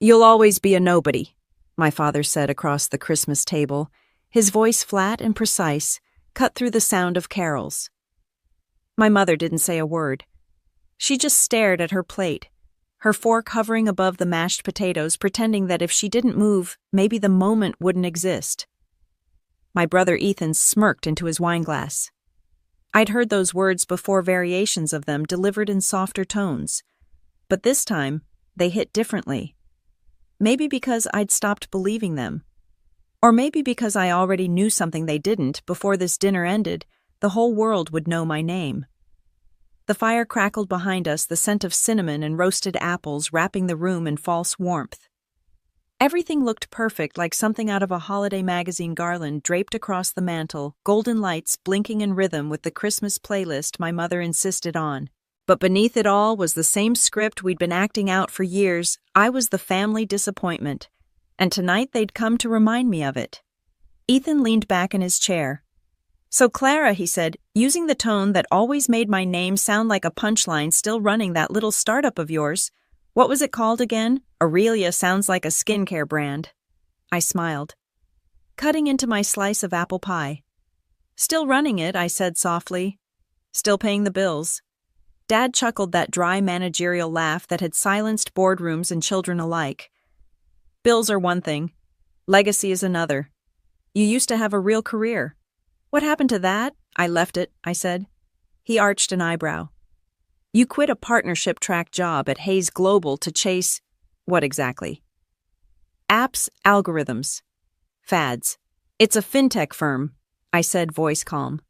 "You'll always be a nobody," my father said across the Christmas table, his voice flat and precise, cut through the sound of carols. My mother didn't say a word. She just stared at her plate, her fork hovering above the mashed potatoes, pretending that if she didn't move, maybe the moment wouldn't exist. My brother Ethan smirked into his wineglass. I'd heard those words before, variations of them delivered in softer tones. But this time, they hit differently. Maybe because I'd stopped believing them. Or maybe because I already knew something they didn't. Before this dinner ended, the whole world would know my name. The fire crackled behind us, the scent of cinnamon and roasted apples wrapping the room in false warmth. Everything looked perfect, like something out of a holiday magazine garland draped across the mantel, golden lights blinking in rhythm with the Christmas playlist my mother insisted on. But beneath it all was the same script we'd been acting out for years. I was the family disappointment, and tonight they'd come to remind me of it. Ethan leaned back in his chair. "So Clara," he said, using the tone that always made my name sound like a punchline, "still running that little startup of yours. What was it called again? Aurelia sounds like a skincare brand." I smiled, cutting into my slice of apple pie. "Still running it," I said softly. "Still paying the bills." Dad chuckled, that dry managerial laugh that had silenced boardrooms and children alike. "Bills are one thing. Legacy is another. You used to have a real career." "What happened to that?" "I left it," I said. He arched an eyebrow. "You quit a partnership track job at Hayes Global to chase—" "What exactly?" "Apps, algorithms, fads. It's a fintech firm," I said, voice calm.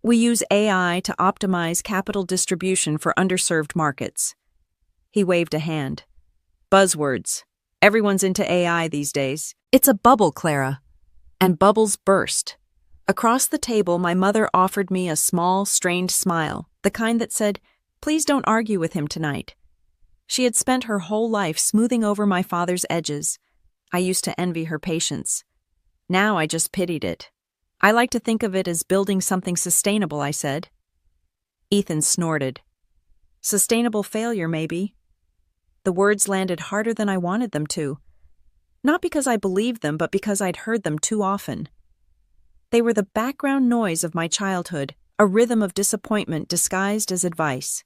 "We use AI to optimize capital distribution for underserved markets." He waved a hand. "Buzzwords. Everyone's into AI these days." "It's a bubble, Clara." And bubbles burst. Across the table, my mother offered me a small, strained smile, the kind that said, "Please don't argue with him tonight." She had spent her whole life smoothing over my father's edges. I used to envy her patience. Now I just pitied it. "I like to think of it as building something sustainable," I said. Ethan snorted. "Sustainable failure, maybe." The words landed harder than I wanted them to. Not because I believed them, but because I'd heard them too often. They were the background noise of my childhood, a rhythm of disappointment disguised as advice.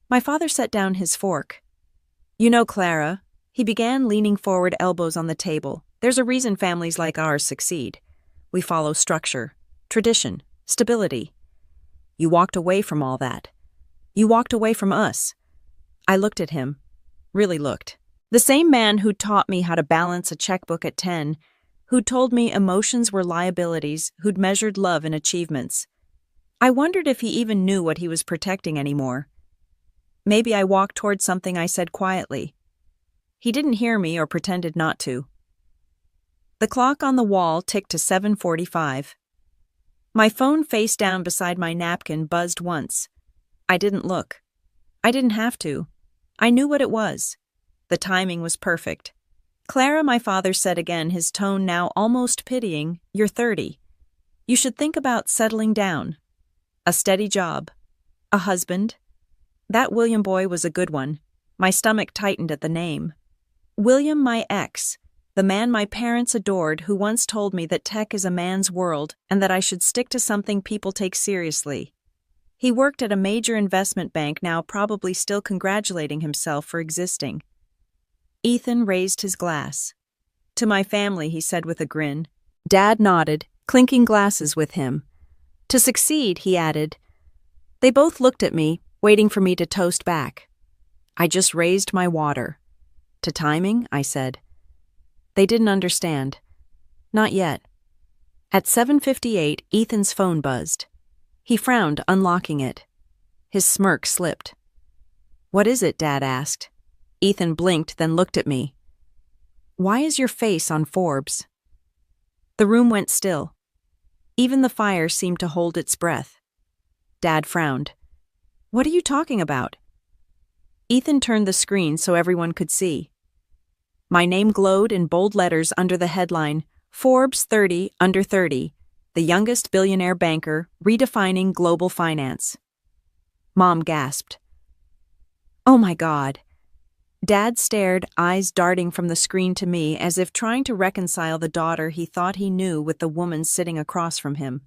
My father set down his fork. "You know, Clara," he began, leaning forward, elbows on the table, "there's a reason families like ours succeed. We follow structure, tradition, stability. You walked away from all that. You walked away from us." I looked at him. Really looked. The same man who'd taught me how to balance a checkbook at 10, who'd told me emotions were liabilities, who'd measured love in achievements. I wondered if he even knew what he was protecting anymore. Maybe I walked toward something I said quietly. He didn't hear me or pretended not to. The clock on the wall ticked to 7:45. My phone face down beside my napkin buzzed once. I didn't look. I didn't have to. I knew what it was. The timing was perfect. "Clara," my father said again, his tone now almost pitying, "you're 30. You should think about settling down. A steady job. A husband." That William boy was a good one. My stomach tightened at the name. William, my ex, the man my parents adored, who once told me that tech is a man's world and that I should stick to something people take seriously. He worked at a major investment bank, now probably still congratulating himself for existing. Ethan raised his glass. "To my family," he said with a grin. Dad nodded, clinking glasses with him. "To succeed," he added. They both looked at me, waiting for me to toast back. I just raised my water. "To timing," I said. They didn't understand. Not yet. At 7:58, Ethan's phone buzzed. He frowned, unlocking it. His smirk slipped. "What is it?" Dad asked. Ethan blinked, then looked at me. "Why is your face on Forbes?" The room went still. Even the fire seemed to hold its breath. Dad frowned. "What are you talking about?" Ethan turned the screen so everyone could see. My name glowed in bold letters under the headline, "Forbes 30 Under 30, the youngest billionaire banker, redefining global finance." Mom gasped. "Oh my God." Dad stared, eyes darting from the screen to me as if trying to reconcile the daughter he thought he knew with the woman sitting across from him.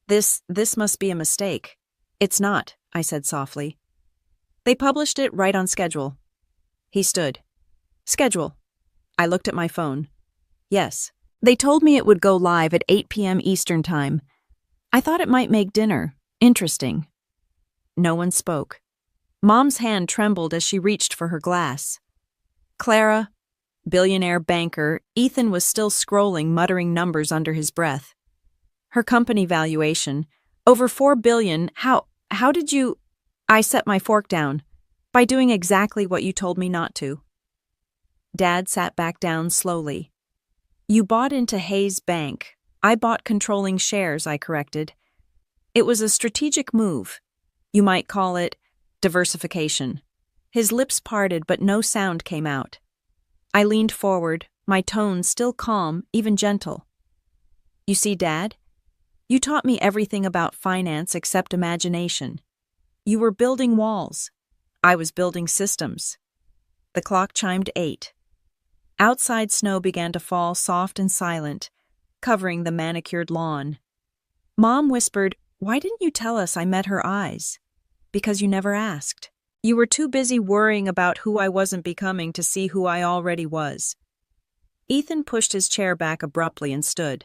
This must be a mistake. It's not, I said softly. They published it right on schedule. He stood. Schedule. I looked at my phone. Yes. They told me it would go live at 8 p.m. Eastern Time. I thought it might make dinner interesting. No one spoke. Mom's hand trembled as she reached for her glass. Clara, billionaire banker, Ethan was still scrolling, muttering numbers under his breath. Her company valuation, over $4 billion. How did you... I set my fork down. By doing exactly what you told me not to. Dad sat back down slowly. You bought into Hayes Bank. I bought controlling shares, I corrected. It was a strategic move. You might call it diversification. His lips parted, but no sound came out. I leaned forward, my tone still calm, even gentle. You see, Dad? You taught me everything about finance except imagination. You were building walls. I was building systems. The clock chimed 8. Outside snow began to fall soft and silent, covering the manicured lawn. Mom whispered, "Why didn't you tell us I met her eyes?" Because you never asked. You were too busy worrying about who I wasn't becoming to see who I already was. Ethan pushed his chair back abruptly and stood.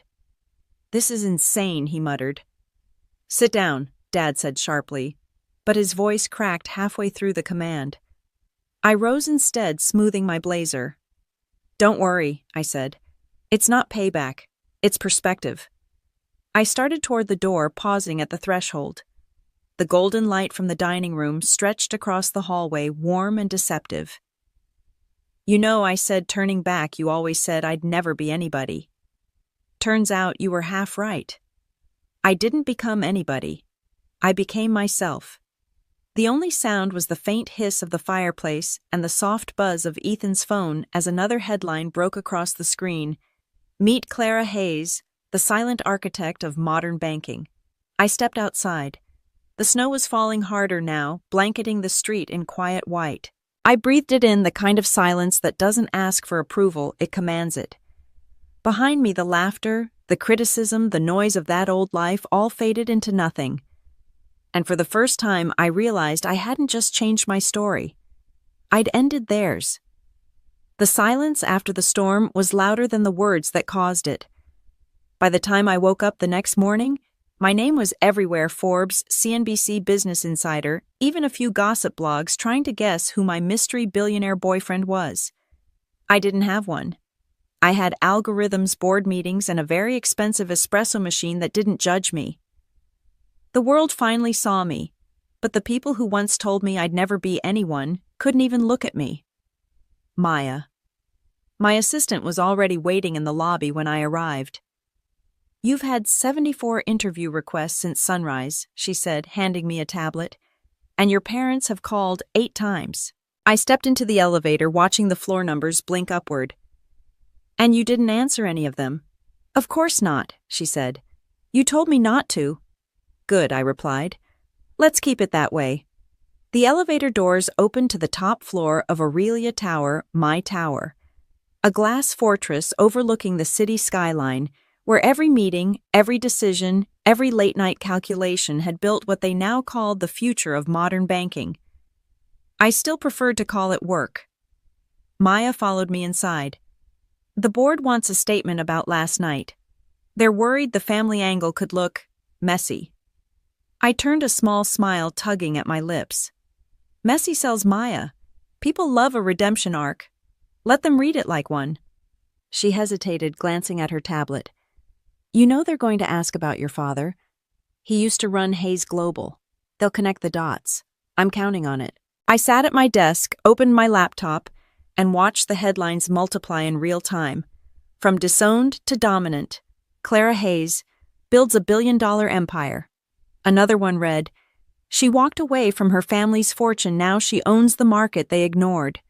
This is insane, he muttered. Sit down, Dad said sharply, but his voice cracked halfway through the command. I rose instead, smoothing my blazer. Don't worry, I said. It's not payback. It's perspective. I started toward the door, pausing at the threshold. The golden light from the dining room stretched across the hallway, warm and deceptive. You know, I said, turning back, you always said I'd never be anybody. Turns out you were half right. I didn't become anybody. I became myself. The only sound was the faint hiss of the fireplace and the soft buzz of Ethan's phone as another headline broke across the screen. Meet Clara Hayes, the silent architect of modern banking. I stepped outside. The snow was falling harder now, blanketing the street in quiet white. I breathed it in, the kind of silence that doesn't ask for approval, it commands it. Behind me, the laughter, the criticism, the noise of that old life all faded into nothing. And for the first time, I realized I hadn't just changed my story. I'd ended theirs. The silence after the storm was louder than the words that caused it. By the time I woke up the next morning, my name was everywhere: Forbes, CNBC Business Insider, even a few gossip blogs trying to guess who my mystery billionaire boyfriend was. I didn't have one. I had algorithms, board meetings, and a very expensive espresso machine that didn't judge me. The world finally saw me, but the people who once told me I'd never be anyone couldn't even look at me. Maya. My assistant was already waiting in the lobby when I arrived. You've had 74 interview requests since sunrise, she said, handing me a tablet, and your parents have called 8 times. I stepped into the elevator, watching the floor numbers blink upward. And you didn't answer any of them? Of course not, she said. You told me not to. Good, I replied. Let's keep it that way. The elevator doors opened to the top floor of Aurelia Tower, my tower. A glass fortress overlooking the city skyline, where every meeting, every decision, every late-night calculation had built what they now called the future of modern banking. I still preferred to call it work. Maya followed me inside. The board wants a statement about last night. They're worried the family angle could look messy. I turned a small smile tugging at my lips. Messy sells Maya. People love a redemption arc. Let them read it like one. She hesitated, glancing at her tablet. You know they're going to ask about your father. He used to run Hayes Global. They'll connect the dots. I'm counting on it. I sat at my desk, opened my laptop, and watched the headlines multiply in real time. From disowned to dominant, Clara Hayes builds a billion-dollar empire. Another one read, she walked away from her family's fortune, now she owns the market they ignored.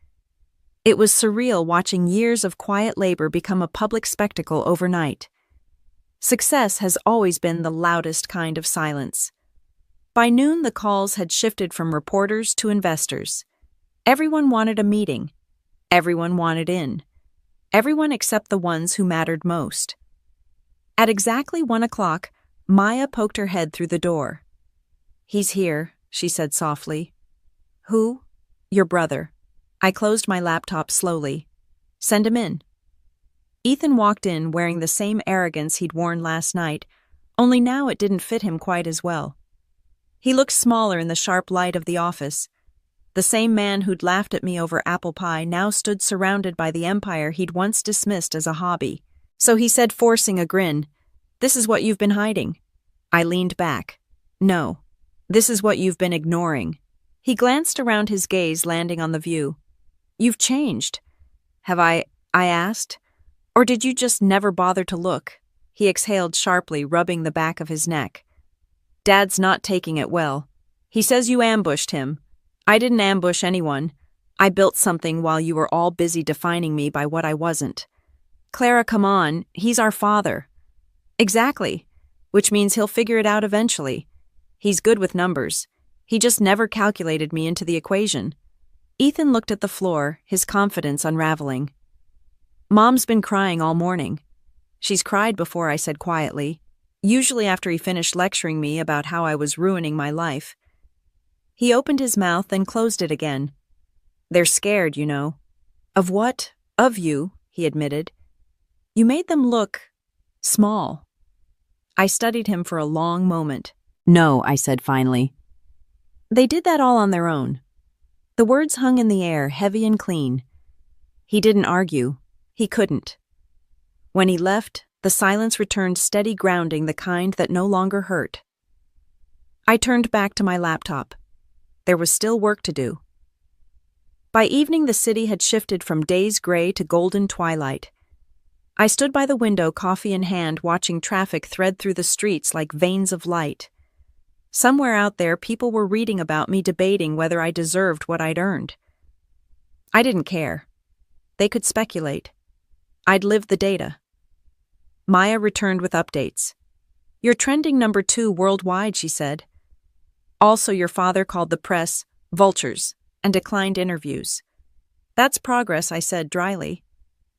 It was surreal watching years of quiet labor become a public spectacle overnight. Success has always been the loudest kind of silence. By noon, the calls had shifted from reporters to investors. Everyone wanted a meeting. Everyone wanted in. Everyone except the ones who mattered most. At exactly 1 o'clock, Maya poked her head through the door. "He's here," she said softly. "Who?" "Your brother." I closed my laptop slowly. "Send him in." Ethan walked in wearing the same arrogance he'd worn last night, only now it didn't fit him quite as well. He looked smaller in the sharp light of the office. The same man who'd laughed at me over apple pie now stood surrounded by the empire he'd once dismissed as a hobby. So he said, forcing a grin, "This is what you've been hiding." I leaned back. "No, this is what you've been ignoring." He glanced around, his gaze landing on the view. "You've changed." "Have I asked? Or did you just never bother to look?" He exhaled sharply, rubbing the back of his neck. "Dad's not taking it well. He says you ambushed him. I didn't ambush anyone. I built something while you were all busy defining me by what I wasn't." "Clara, come on. He's our father." "Exactly. Which means he'll figure it out eventually. He's good with numbers. He just never calculated me into the equation." Ethan looked at the floor, his confidence unraveling. "Mom's been crying all morning." "She's cried before," I said quietly, usually after he finished lecturing me about how I was ruining my life. He opened his mouth, then closed it again. "They're scared, you know." "Of what?" "Of you," he admitted. "You made them look small." I studied him for a long moment. "No," I said finally. "They did that all on their own." The words hung in the air, heavy and clean. He didn't argue. He couldn't. When he left, the silence returned, steady grounding, the kind that no longer hurt. I turned back to my laptop. There was still work to do. By evening, the city had shifted from days gray to golden twilight. I stood by the window, coffee in hand, watching traffic thread through the streets like veins of light. Somewhere out there, people were reading about me, debating whether I deserved what I'd earned. I didn't care. They could speculate. I'd lived the data. Maya returned with updates. "You're trending #2 worldwide," she said. "Also, your father called the press vultures and declined interviews." "That's progress," I said dryly.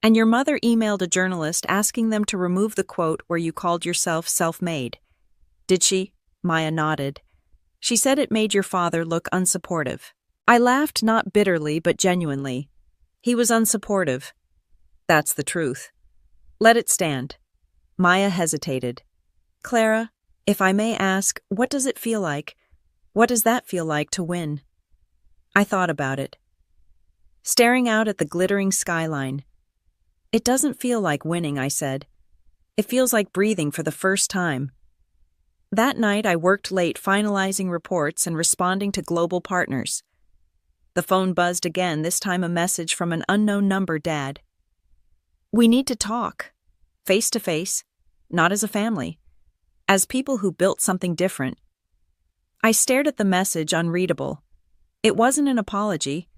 "And your mother emailed a journalist asking them to remove the quote where you called yourself self-made." "Did she?" Maya nodded. "She said it made your father look unsupportive." I laughed, not bitterly but genuinely. He was unsupportive. That's the truth. Let it stand. Maya hesitated. "Clara, if I may ask, what does it feel like? What does that feel like to win?" I thought about it. Staring out at the glittering skyline. "It doesn't feel like winning," I said. "It feels like breathing for the first time." That night, I worked late, finalizing reports and responding to global partners. The phone buzzed again, this time a message from an unknown number, Dad. "We need to talk. Face to face, not as a family. As people who built something different." I stared at the message, unreadable. It wasn't an apology,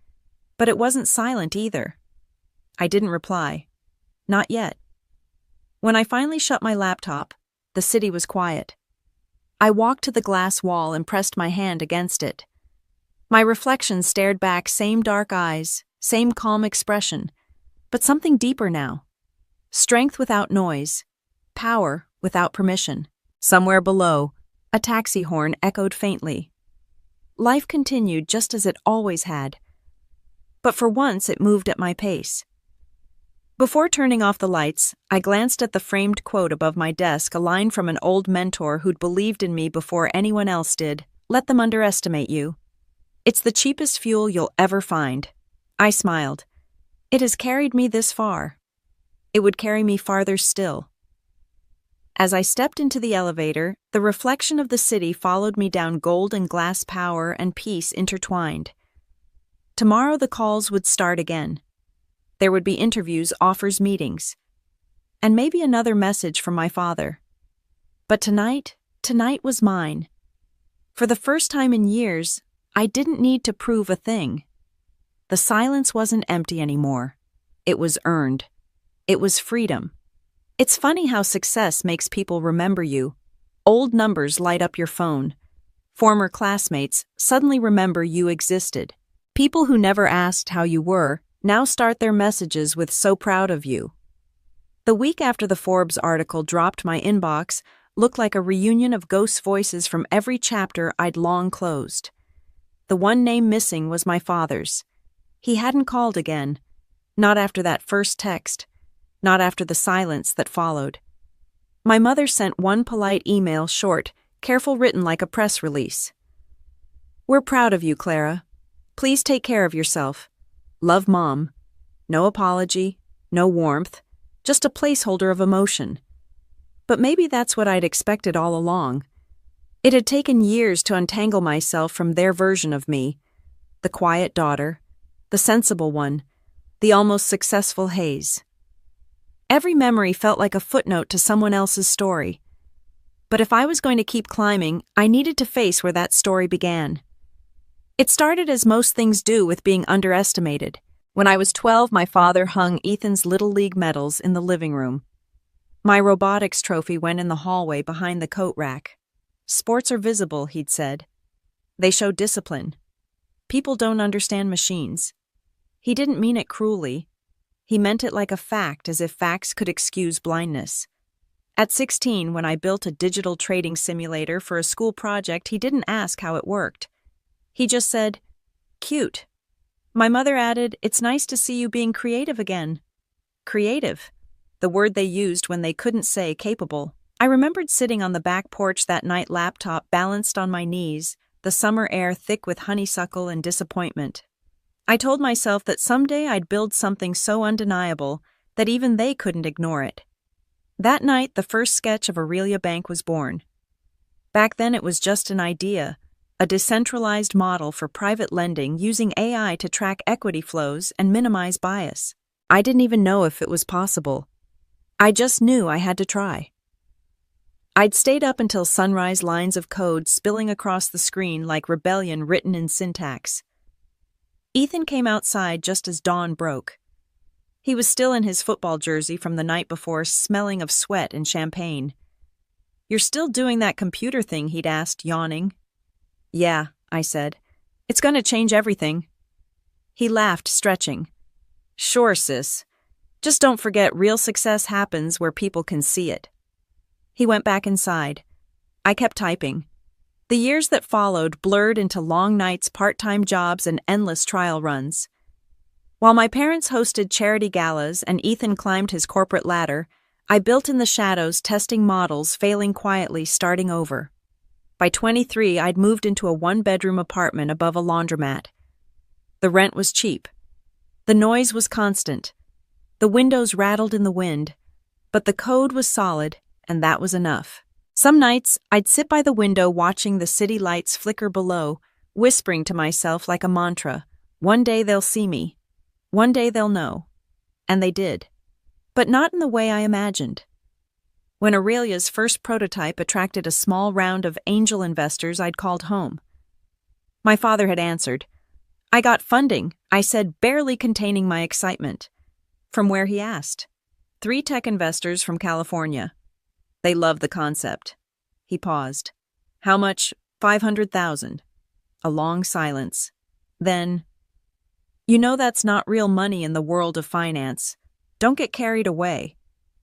but it wasn't silent either. I didn't reply. Not yet. When I finally shut my laptop, the city was quiet. I walked to the glass wall and pressed my hand against it. My reflection stared back, same dark eyes, same calm expression, but something deeper now. Strength without noise, power without permission. Somewhere below, a taxi horn echoed faintly. Life continued just as it always had. But for once, it moved at my pace. Before turning off the lights, I glanced at the framed quote above my desk, a line from an old mentor who'd believed in me before anyone else did. "Let them underestimate you. It's the cheapest fuel you'll ever find." I smiled. It has carried me this far. It would carry me farther still. As I stepped into the elevator, the reflection of the city followed me down, gold and glass, power and peace intertwined. Tomorrow the calls would start again. There would be interviews, offers, meetings, and maybe another message from my father. But tonight was mine. For the first time in years, I didn't need to prove a thing. The silence wasn't empty anymore. It was earned. It was freedom. It's funny how success makes people remember you. Old numbers light up your phone. Former classmates suddenly remember you existed. People who never asked how you were now start their messages with "so proud of you." The week after the Forbes article dropped, my inbox looked like a reunion of ghost voices from every chapter I'd long closed. The one name missing was my father's. He hadn't called again. Not after that first text. Not after the silence that followed. My mother sent one polite email, short, careful, written like a press release. "We're proud of you, Clara. Please take care of yourself. Love, Mom." No apology, no warmth, just a placeholder of emotion. But maybe that's what I'd expected all along. It had taken years to untangle myself from their version of me, the quiet daughter, the sensible one, the almost successful Hayes. Every memory felt like a footnote to someone else's story. But if I was going to keep climbing, I needed to face where that story began. It started as most things do, with being underestimated. When I was 12, my father hung Ethan's Little League medals in the living room. My robotics trophy went in the hallway behind the coat rack. "Sports are visible," he'd said. "They show discipline. People don't understand machines." He didn't mean it cruelly. He meant it like a fact, as if facts could excuse blindness. At 16, when I built a digital trading simulator for a school project, he didn't ask how it worked. He just said, "Cute." My mother added, "It's nice to see you being creative again." Creative, the word they used when they couldn't say capable. I remembered sitting on the back porch that night, laptop balanced on my knees, the summer air thick with honeysuckle and disappointment. I told myself that someday I'd build something so undeniable that even they couldn't ignore it. That night, the first sketch of Aurelia Bank was born. Back then, it was just an idea, a decentralized model for private lending using AI to track equity flows and minimize bias. I didn't even know if it was possible. I just knew I had to try. I'd stayed up until sunrise, lines of code spilling across the screen like rebellion written in syntax. Ethan came outside just as dawn broke. He was still in his football jersey from the night before, smelling of sweat and champagne. "You're still doing that computer thing?" he'd asked, yawning. "Yeah," I said. "It's going to change everything." He laughed, stretching. "Sure, sis. Just don't forget, real success happens where people can see it." He went back inside. I kept typing. The years that followed blurred into long nights, part-time jobs, and endless trial runs. While my parents hosted charity galas and Ethan climbed his corporate ladder, I built in the shadows, testing models, failing quietly, starting over. By 23, I'd moved into a one-bedroom apartment above a laundromat. The rent was cheap. The noise was constant. The windows rattled in the wind. But the code was solid, and that was enough. Some nights, I'd sit by the window watching the city lights flicker below, whispering to myself like a mantra, "One day they'll see me. One day they'll know." And they did. But not in the way I imagined. When Aurelia's first prototype attracted a small round of angel investors, I'd called home. My father had answered. "I got funding," I said, barely containing my excitement. "From where?" he asked. 3 tech investors from California. They loved the concept." He paused. "How much?" 500,000. A long silence. Then, "You know that's not real money in the world of finance. Don't get carried away."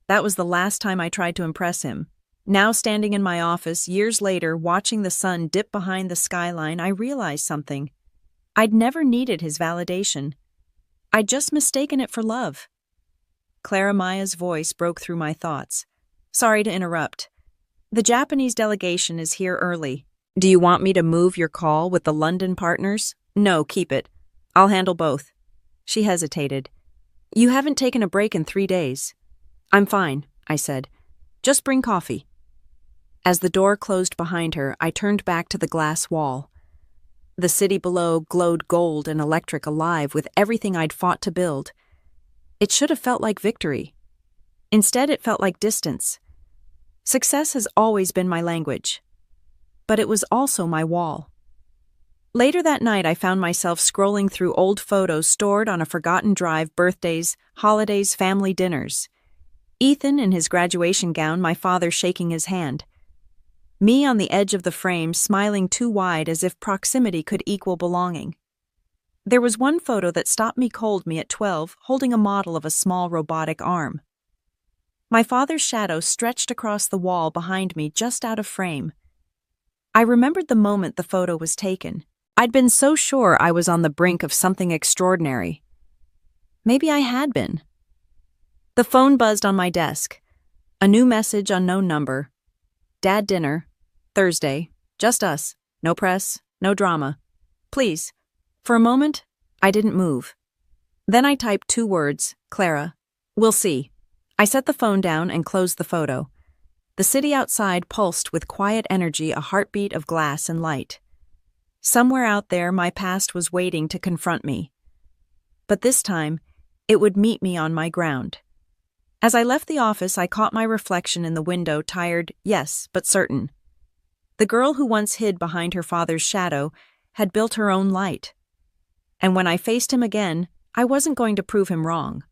That was the last time I tried to impress him. Now, standing in my office, years later, watching the sun dip behind the skyline, I realized something. I'd never needed his validation. I'd just mistaken it for love. Clara Maya's voice broke through my thoughts. "Sorry to interrupt. The Japanese delegation is here early. Do you want me to move your call with the London partners?" "No, keep it. I'll handle both." She hesitated. "You haven't taken a break in 3 days." "I'm fine," I said. "Just bring coffee." As the door closed behind her, I turned back to the glass wall. The city below glowed gold and electric, alive with everything I'd fought to build. It should have felt like victory. Instead, it felt like distance. Success has always been my language. But it was also my wall. Later that night, I found myself scrolling through old photos stored on a forgotten drive, birthdays, holidays, family dinners. Ethan in his graduation gown, my father shaking his hand. Me on the edge of the frame, smiling too wide as if proximity could equal belonging. There was one photo that stopped me cold at 12, holding a model of a small robotic arm. My father's shadow stretched across the wall behind me just out of frame. I remembered the moment the photo was taken. I'd been so sure I was on the brink of something extraordinary. Maybe I had been. The phone buzzed on my desk. A new message, unknown number. Dad, dinner. Thursday. Just us. No press, no drama. Please. For a moment, I didn't move. Then I typed 2 words, Clara. We'll see. I set the phone down and closed the photo. The city outside pulsed with quiet energy, a heartbeat of glass and light. Somewhere out there, my past was waiting to confront me. But this time, it would meet me on my ground. As I left the office, I caught my reflection in the window, tired, yes, but certain. The girl who once hid behind her father's shadow had built her own light. And when I faced him again, I wasn't going to prove him wrong.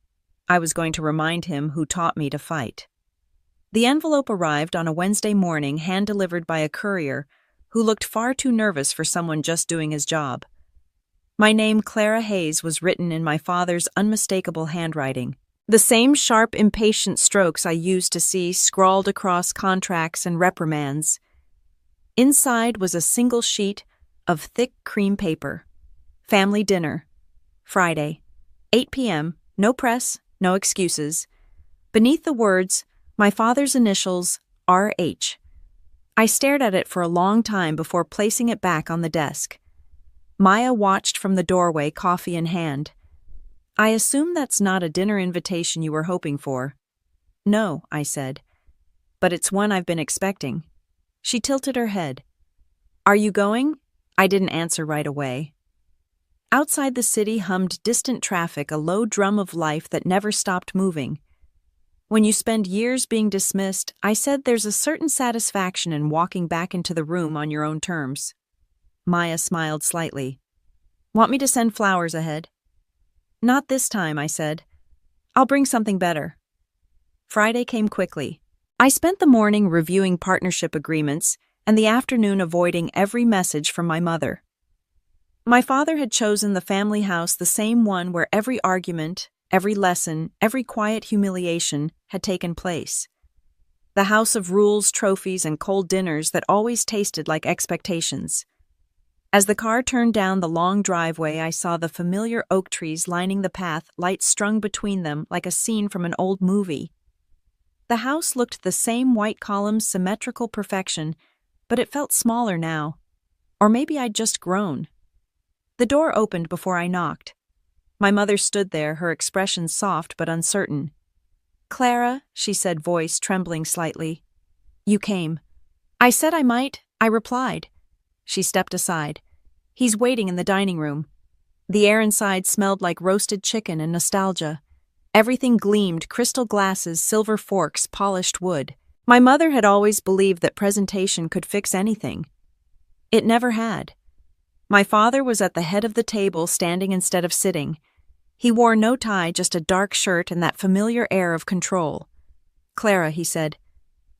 I was going to remind him who taught me to fight. The envelope arrived on a Wednesday morning, hand-delivered by a courier who looked far too nervous for someone just doing his job. My name, Clara Hayes, was written in my father's unmistakable handwriting. The same sharp, impatient strokes I used to see scrawled across contracts and reprimands. Inside was a single sheet of thick cream paper. Family dinner. Friday. 8 p.m. No press, no excuses. Beneath the words, my father's initials, R.H. I stared at it for a long time before placing it back on the desk. Maya watched from the doorway, coffee in hand. I assume that's not a dinner invitation you were hoping for. No, I said. But it's one I've been expecting. She tilted her head. Are you going? I didn't answer right away. Outside the city hummed distant traffic, a low drum of life that never stopped moving. When you spend years being dismissed, I said there's a certain satisfaction in walking back into the room on your own terms. Maya smiled slightly. Want me to send flowers ahead? Not this time, I said. I'll bring something better. Friday came quickly. I spent the morning reviewing partnership agreements and the afternoon avoiding every message from my mother. My father had chosen the family house, the same one where every argument, every lesson, every quiet humiliation had taken place. The house of rules, trophies, and cold dinners that always tasted like expectations. As the car turned down the long driveway, I saw the familiar oak trees lining the path, lights strung between them like a scene from an old movie. The house looked the same, white columns, symmetrical perfection, but it felt smaller now. Or maybe I'd just grown. The door opened before I knocked. My mother stood there, her expression soft but uncertain. Clara, she said, voice trembling slightly. You came. I said I might, I replied. She stepped aside. He's waiting in the dining room. The air inside smelled like roasted chicken and nostalgia. Everything gleamed, crystal glasses, silver forks, polished wood. My mother had always believed that presentation could fix anything. It never had. My father was at the head of the table, standing instead of sitting. He wore no tie, just a dark shirt and that familiar air of control. Clara, he said.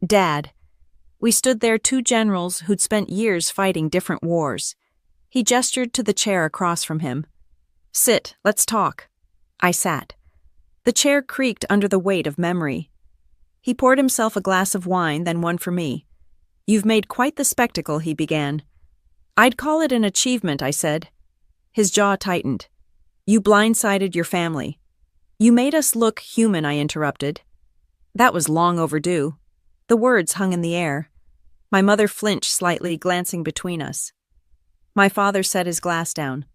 Dad. We stood there, 2 generals who'd spent years fighting different wars. He gestured to the chair across from him. Sit, let's talk. I sat. The chair creaked under the weight of memory. He poured himself a glass of wine, then one for me. You've made quite the spectacle, he began. I'd call it an achievement, I said. His jaw tightened. You blindsided your family. You made us look human, I interrupted. That was long overdue. The words hung in the air. My mother flinched slightly, glancing between us. My father set his glass down.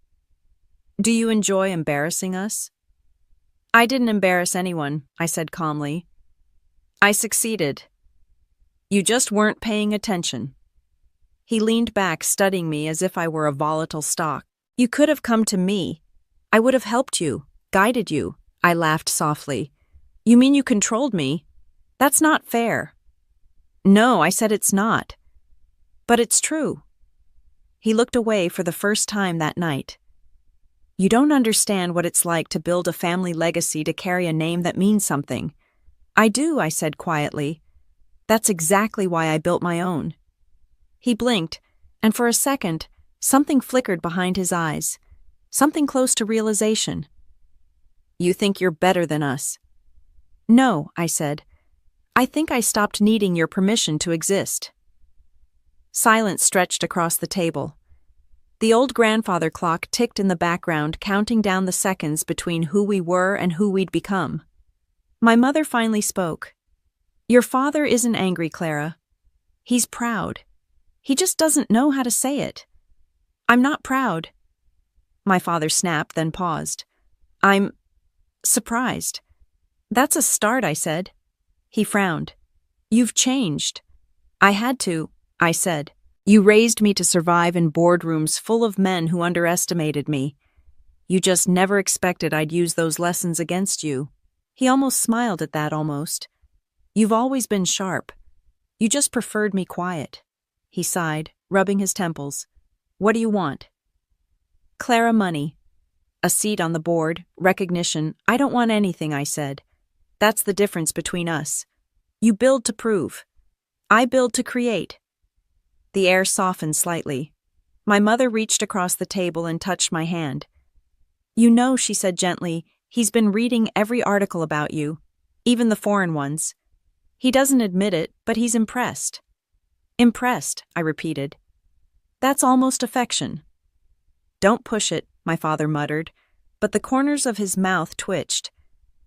Do you enjoy embarrassing us? I didn't embarrass anyone, I said calmly. I succeeded. You just weren't paying attention. He leaned back, studying me as if I were a volatile stock. You could have come to me. I would have helped you, guided you. I laughed softly. You mean you controlled me? That's not fair. No, I said it's not. But it's true. He looked away for the first time that night. You don't understand what it's like to build a family legacy, to carry a name that means something. I do, I said quietly. That's exactly why I built my own. He blinked, and for a second, something flickered behind his eyes. something close to realization. You think you're better than us. No, I said. I think I stopped needing your permission to exist. Silence stretched across the table. The old grandfather clock ticked in the background, counting down the seconds between who we were and who we'd become. My mother finally spoke. Your father isn't angry, Clara. He's proud. He just doesn't know how to say it. I'm not proud. My father snapped, then paused. I'm surprised. That's a start, I said. He frowned. You've changed. I had to, I said. You raised me to survive in boardrooms full of men who underestimated me. You just never expected I'd use those lessons against you. He almost smiled at that, almost. You've always been sharp. You just preferred me quiet. He sighed, rubbing his temples. What do you want? Clara, money. A seat on the board, recognition. I don't want anything, I said. That's the difference between us. You build to prove. I build to create. The air softened slightly. My mother reached across the table and touched my hand. You know, she said gently, he's been reading every article about you, even the foreign ones. He doesn't admit it, but he's impressed. Impressed, I repeated. That's almost affection. Don't push it, my father muttered, but the corners of his mouth twitched.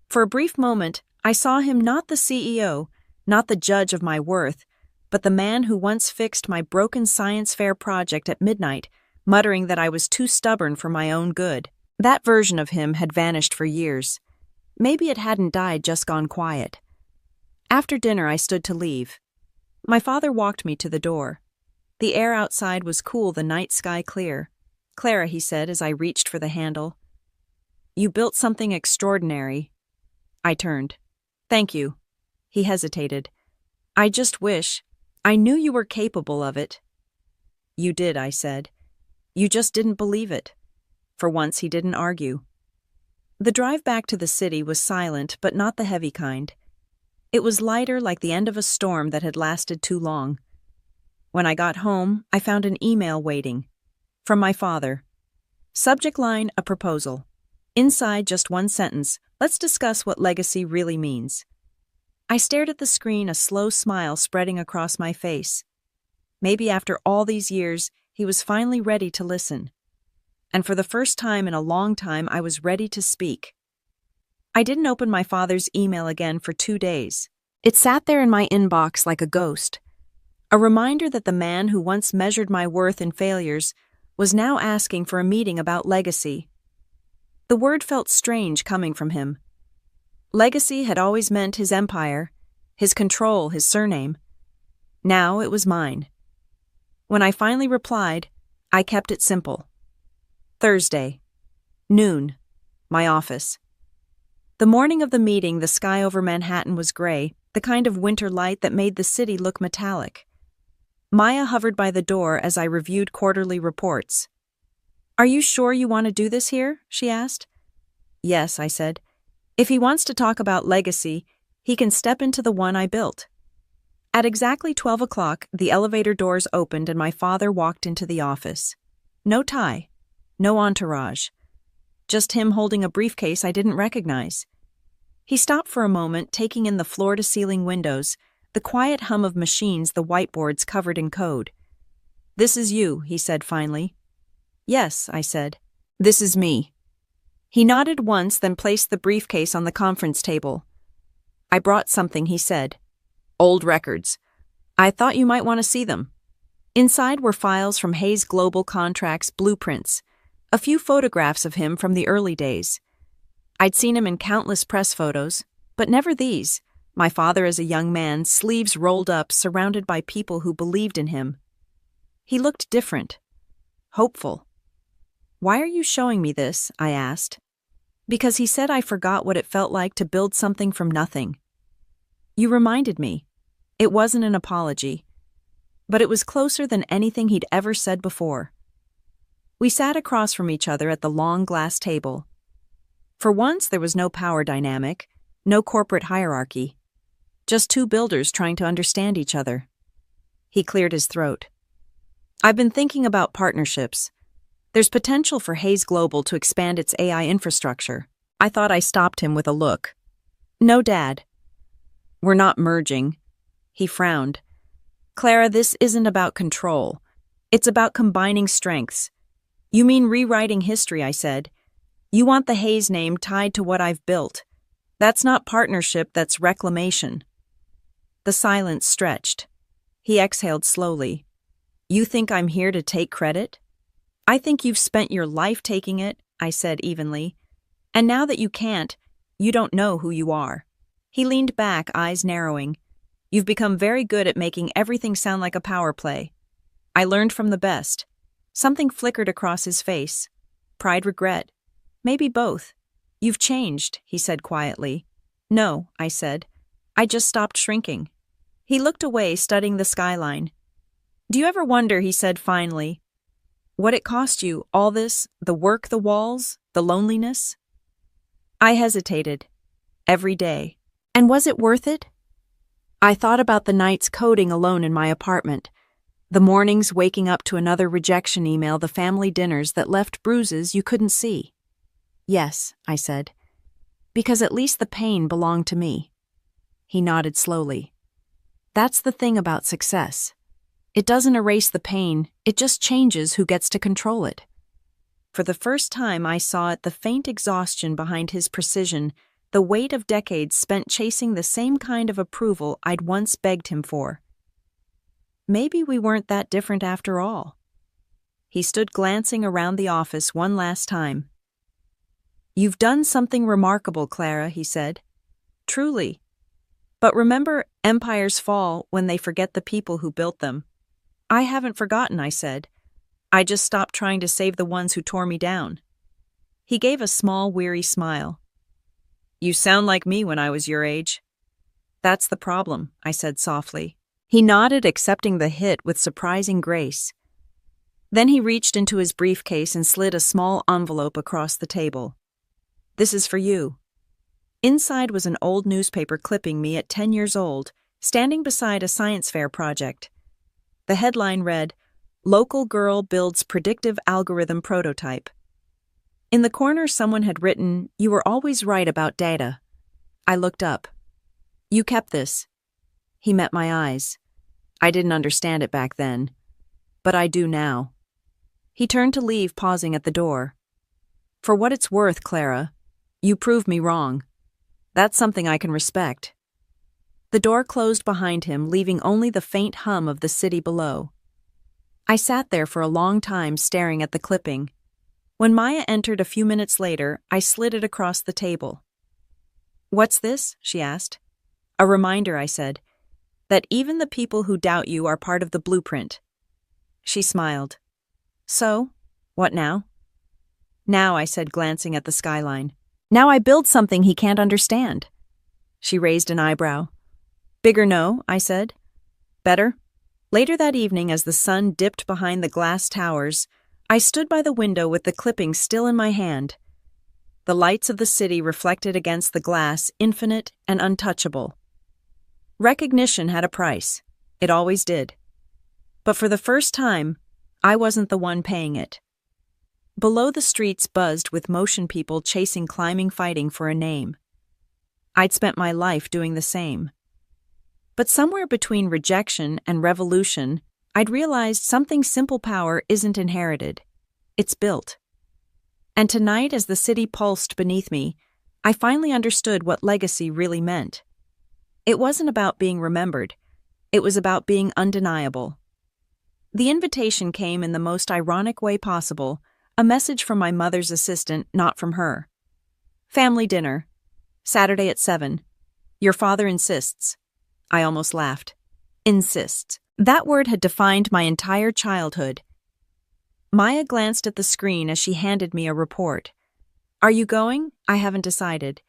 For a brief moment, I saw him not the CEO, not the judge of my worth, but the man who once fixed my broken science fair project at midnight, muttering that I was too stubborn for my own good. That version of him had vanished for years. Maybe it hadn't died, just gone quiet. After dinner, I stood to leave. My father walked me to the door. The air outside was cool, the night sky clear. Clara, he said as I reached for the handle. You built something extraordinary. I turned. Thank you. He hesitated. I just wish. I knew you were capable of it. You did, I said. You just didn't believe it. For once, he didn't argue. The drive back to the city was silent, but not the heavy kind. It was lighter, like the end of a storm that had lasted too long. When I got home, I found an email waiting. From my father. Subject line, a proposal. Inside, just one sentence. Let's discuss what legacy really means. I stared at the screen, a slow smile spreading across my face. Maybe after all these years, he was finally ready to listen. And for the first time in a long time, I was ready to speak. I didn't open my father's email again for 2 days. It sat there in my inbox like a ghost. A reminder that the man who once measured my worth in failures was now asking for a meeting about legacy. The word felt strange coming from him. Legacy had always meant his empire, his control, his surname. Now it was mine. When I finally replied, I kept it simple. Thursday, noon, my office. The morning of the meeting, the sky over Manhattan was gray, the kind of winter light that made the city look metallic. Maya hovered by the door as I reviewed quarterly reports. Are you sure you want to do this here? She asked. Yes, I said. If he wants to talk about legacy, he can step into the one I built. At exactly 12 o'clock, the elevator doors opened and my father walked into the office. No tie, no entourage. Just him holding a briefcase I didn't recognize. He stopped for a moment, taking in the floor-to-ceiling windows, the quiet hum of machines, the whiteboards covered in code. This is you, he said finally. Yes, I said. This is me. He nodded once, then placed the briefcase on the conference table. I brought something, he said. Old records. I thought you might want to see them. Inside were files from Hayes Global Contracts, blueprints, a few photographs of him from the early days. I'd seen him in countless press photos, but never these. My father as a young man, sleeves rolled up, surrounded by people who believed in him. He looked different. Hopeful. Why are you showing me this? I asked. Because he said I forgot what it felt like to build something from nothing. You reminded me. It wasn't an apology. But it was closer than anything he'd ever said before. We sat across from each other at the long glass table. For once, there was no power dynamic, no corporate hierarchy. Just two builders trying to understand each other. He cleared his throat. I've been thinking about partnerships. There's potential for Hayes Global to expand its AI infrastructure. I thought I stopped him with a look. No, Dad. We're not merging. He frowned. Clara, this isn't about control. It's about combining strengths. You mean rewriting history, I said. You want the Hayes name tied to what I've built. That's not partnership, that's reclamation. The silence stretched. He exhaled slowly. You think I'm here to take credit? I think you've spent your life taking it, I said evenly. And now that you can't, you don't know who you are. He leaned back, eyes narrowing. You've become very good at making everything sound like a power play. I learned from the best. Something flickered across his face. Pride, regret. Maybe both. You've changed, he said quietly. No, I said. I just stopped shrinking. He looked away, studying the skyline. Do you ever wonder, he said finally, what it cost you, all this, the work, the walls, the loneliness? I hesitated. Every day. And was it worth it? I thought about the nights coding alone in my apartment, the mornings waking up to another rejection email, the family dinners that left bruises you couldn't see. Yes, I said, because at least the pain belonged to me. He nodded slowly. That's the thing about success. It doesn't erase the pain, it just changes who gets to control it. For the first time I saw it, the faint exhaustion behind his precision, the weight of decades spent chasing the same kind of approval I'd once begged him for. Maybe we weren't that different after all. He stood glancing around the office one last time. You've done something remarkable, Clara, he said. Truly. But remember, empires fall when they forget the people who built them. I haven't forgotten, I said. I just stopped trying to save the ones who tore me down. He gave a small, weary smile. You sound like me when I was your age. That's the problem, I said softly. He nodded, accepting the hit with surprising grace. Then he reached into his briefcase and slid a small envelope across the table. This is for you. Inside was an old newspaper clipping me at 10 years old, standing beside a science fair project. The headline read, Local Girl Builds Predictive Algorithm Prototype. In the corner, someone had written, You were always right about data. I looked up. You kept this. He met my eyes. I didn't understand it back then, but I do now. He turned to leave, pausing at the door. For what it's worth, Clara, you proved me wrong. That's something I can respect. The door closed behind him, leaving only the faint hum of the city below. I sat there for a long time, staring at the clipping. When Maya entered a few minutes later, I slid it across the table. What's this? She asked. A reminder, I said, that even the people who doubt you are part of the blueprint. She smiled. So, what now? Now, I said, glancing at the skyline. Now I build something he can't understand. She raised an eyebrow. Bigger no, I said. Better? Later that evening, as the sun dipped behind the glass towers, I stood by the window with the clipping still in my hand. The lights of the city reflected against the glass, infinite and untouchable. Recognition had a price. It always did. But for the first time, I wasn't the one paying it. Below, the streets buzzed with motion people chasing, climbing, fighting for a name. I'd spent my life doing the same. But somewhere between rejection and revolution, I'd realized something simple power isn't inherited. It's built. And tonight, as the city pulsed beneath me, I finally understood what legacy really meant. It wasn't about being remembered. It was about being undeniable. The invitation came in the most ironic way possible, a message from my mother's assistant, not from her. Family dinner. Saturday at 7. Your father insists. I almost laughed. Insists. That word had defined my entire childhood. Maya glanced at the screen as she handed me a report. Are you going? I haven't decided.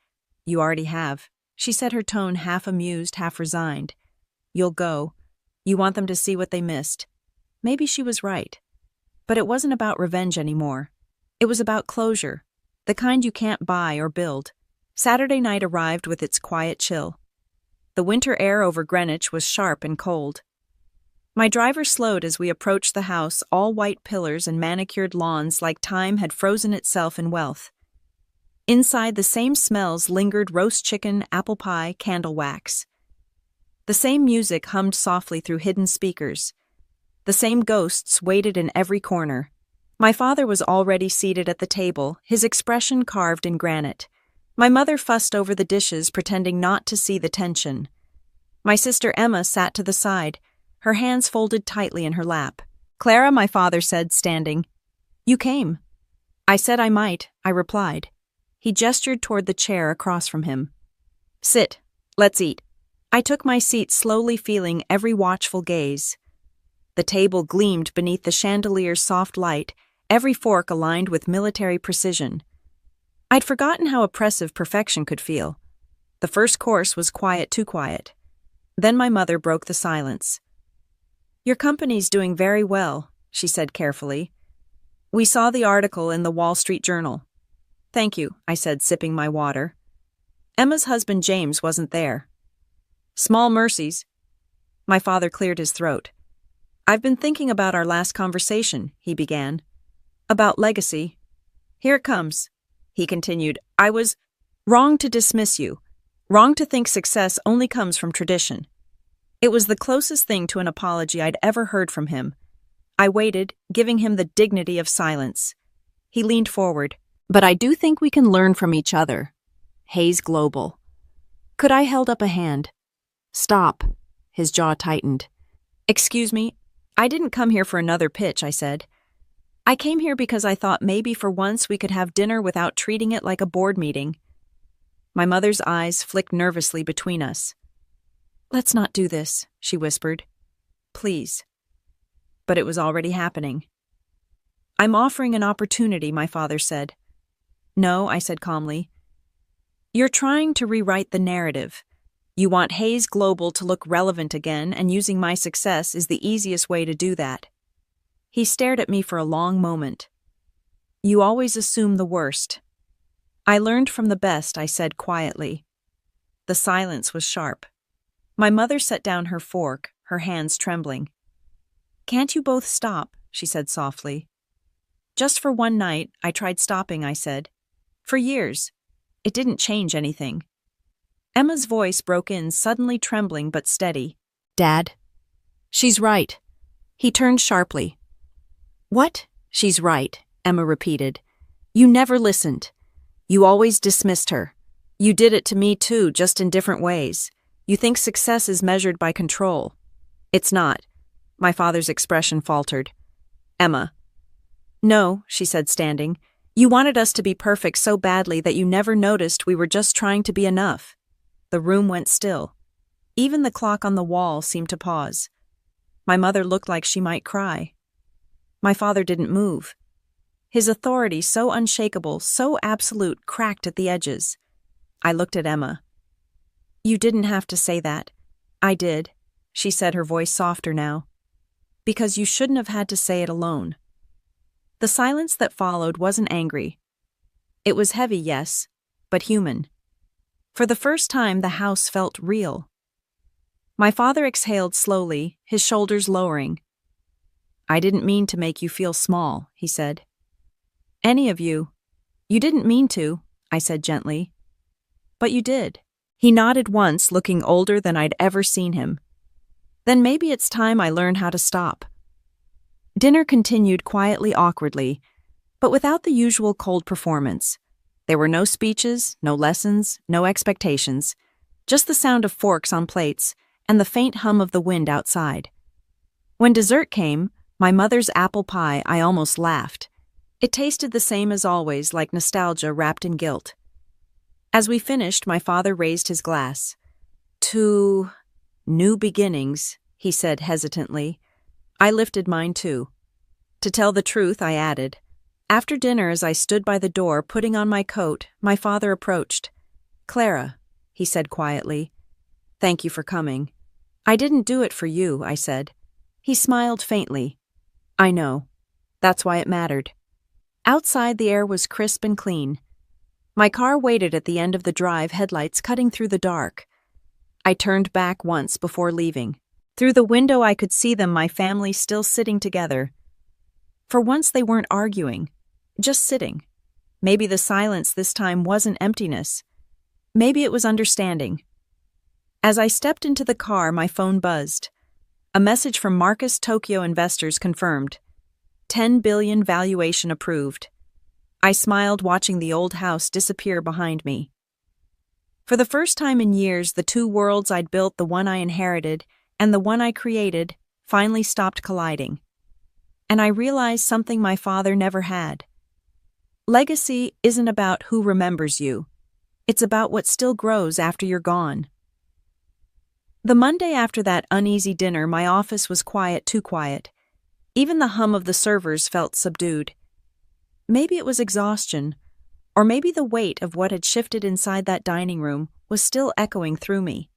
You already have. She said, her tone half amused, half resigned. You'll go. You want them to see what they missed. Maybe she was right. But it wasn't about revenge anymore. It was about closure, the kind you can't buy or build. Saturday night arrived with its quiet chill. The winter air over Greenwich was sharp and cold. My driver slowed as we approached the house, all white pillars and manicured lawns like time had frozen itself in wealth. Inside, the same smells lingered: roast chicken, apple pie, candle wax. The same music hummed softly through hidden speakers. The same ghosts waited in every corner. My father was already seated at the table, his expression carved in granite. My mother fussed over the dishes, pretending not to see the tension. My sister Emma sat to the side, her hands folded tightly in her lap. "Clara," my father said, standing. "You came." "I said I might," I replied. He gestured toward the chair across from him. "Sit. Let's eat." I took my seat, slowly feeling every watchful gaze. The table gleamed beneath the chandelier's soft light, every fork aligned with military precision. I'd forgotten how oppressive perfection could feel. The first course was quiet, too quiet. Then my mother broke the silence. "Your company's doing very well," she said carefully. "We saw the article in the Wall Street Journal." "Thank you," I said, sipping my water. Emma's husband James wasn't there. "Small mercies." My father cleared his throat. "I've been thinking about our last conversation," he began. "About legacy. Here it comes," he continued. "I was wrong to dismiss you, wrong to think success only comes from tradition." It was the closest thing to an apology I'd ever heard from him. I waited, giving him the dignity of silence. He leaned forward. "But I do think we can learn from each other. Hayes Global." Could I held up a hand? "Stop." His jaw tightened. "Excuse me, I didn't come here for another pitch," I said. "I came here because I thought maybe for once we could have dinner without treating it like a board meeting." My mother's eyes flicked nervously between us. "Let's not do this," she whispered. "Please." But it was already happening. "I'm offering an opportunity," my father said. "No," I said calmly. "You're trying to rewrite the narrative. You want Hayes Global to look relevant again, and using my success is the easiest way to do that." He stared at me for a long moment. "You always assume the worst." "I learned from the best," I said quietly. The silence was sharp. My mother set down her fork, her hands trembling. "Can't you both stop?" she said softly. "Just for one night," I tried stopping, I said. "For years. It didn't change anything." Emma's voice broke in, suddenly trembling but steady. "Dad." "She's right." He turned sharply. "What?" "She's right," Emma repeated. "You never listened. You always dismissed her. You did it to me too, just in different ways. You think success is measured by control. It's not." My father's expression faltered. "Emma." "No," she said, standing. "You wanted us to be perfect so badly that you never noticed we were just trying to be enough." The room went still. Even the clock on the wall seemed to pause. My mother looked like she might cry. My father didn't move. His authority, so unshakable, so absolute, cracked at the edges. I looked at Emma. "You didn't have to say that." "I did," she said, her voice softer now. "Because you shouldn't have had to say it alone." The silence that followed wasn't angry. It was heavy, yes, but human. For the first time, the house felt real. My father exhaled slowly, his shoulders lowering. "I didn't mean to make you feel small," he said. "Any of you. You didn't mean to," I said gently. "But you did." He nodded once, looking older than I'd ever seen him. "Then maybe it's time I learn how to stop." Dinner continued quietly, awkwardly, but without the usual cold performance. There were no speeches, no lessons, no expectations, just the sound of forks on plates and the faint hum of the wind outside. When dessert came, my mother's apple pie, I almost laughed. It tasted the same as always, like nostalgia wrapped in guilt. As we finished, my father raised his glass. "To new beginnings," he said hesitantly. I lifted mine too. "To tell the truth," I added. After dinner, as I stood by the door putting on my coat, my father approached. "Clara," he said quietly. "Thank you for coming." "I didn't do it for you," I said. He smiled faintly. "I know. That's why it mattered." Outside, the air was crisp and clean. My car waited at the end of the drive, headlights cutting through the dark. I turned back once before leaving. Through the window I could see them, my family still sitting together. For once they weren't arguing, just sitting. Maybe the silence this time wasn't emptiness. Maybe it was understanding. As I stepped into the car, my phone buzzed. A message from Marcus Tokyo Investors confirmed. 10 billion valuation approved. I smiled, watching the old house disappear behind me. For the first time in years, the two worlds I'd built, the one I inherited and the one I created, finally stopped colliding. And I realized something my father never had. Legacy isn't about who remembers you. It's about what still grows after you're gone. The Monday after that uneasy dinner, my office was quiet, too quiet. Even the hum of the servers felt subdued. Maybe it was exhaustion, or maybe the weight of what had shifted inside that dining room was still echoing through me.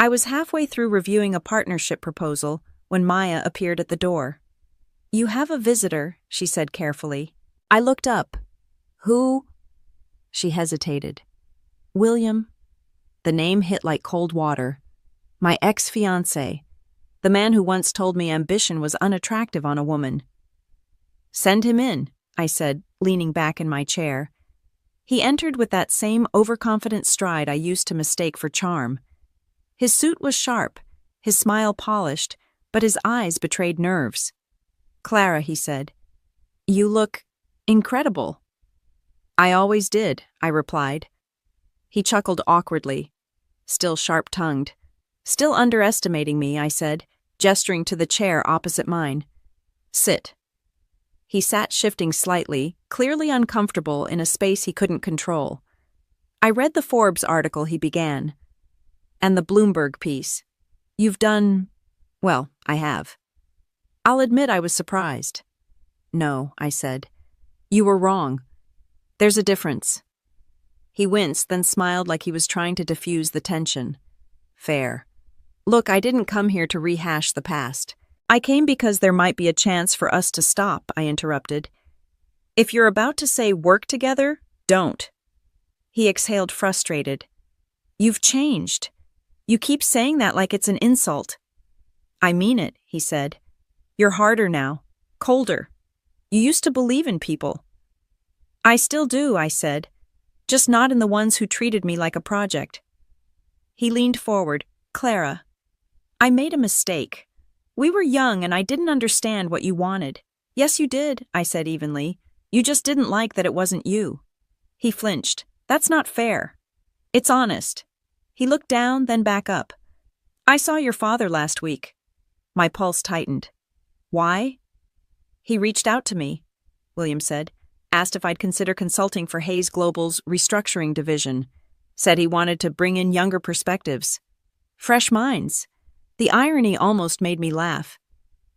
I was halfway through reviewing a partnership proposal when Maya appeared at the door. "You have a visitor," she said carefully. I looked up. "Who?" She hesitated. "William." The name hit like cold water. My ex-fiancé, the man who once told me ambition was unattractive on a woman. "Send him in," I said, leaning back in my chair. He entered with that same overconfident stride I used to mistake for charm. His suit was sharp, his smile polished, but his eyes betrayed nerves. "Clara," he said, "you look incredible." "I always did," I replied. He chuckled awkwardly, still sharp-tongued. "Still underestimating me," I said, gesturing to the chair opposite mine. "Sit." He sat, shifting slightly, clearly uncomfortable in a space he couldn't control. I read the Forbes article he began, and the Bloomberg piece. "You've done..." "Well, I have." I'll admit I was surprised. "No," I said. "You were wrong. There's a difference." He winced, then smiled like he was trying to diffuse the tension. "Fair. Look, I didn't come here to rehash the past. I came because there might be a chance for us to stop," I interrupted. "If you're about to say work together, don't." He exhaled, frustrated. "You've changed. You keep saying that like it's an insult." "I mean it," he said. "You're harder now, colder. You used to believe in people." "I still do," I said, "just not in the ones who treated me like a project." He leaned forward. "Clara, I made a mistake. We were young and I didn't understand what you wanted." "Yes, you did," I said evenly. "You just didn't like that it wasn't you." He flinched. "That's not fair." "It's honest." He looked down, then back up. "I saw your father last week." My pulse tightened. "Why?" "He reached out to me," William said. "Asked if I'd consider consulting for Hayes Global's restructuring division. Said he wanted to bring in younger perspectives. Fresh minds." The irony almost made me laugh.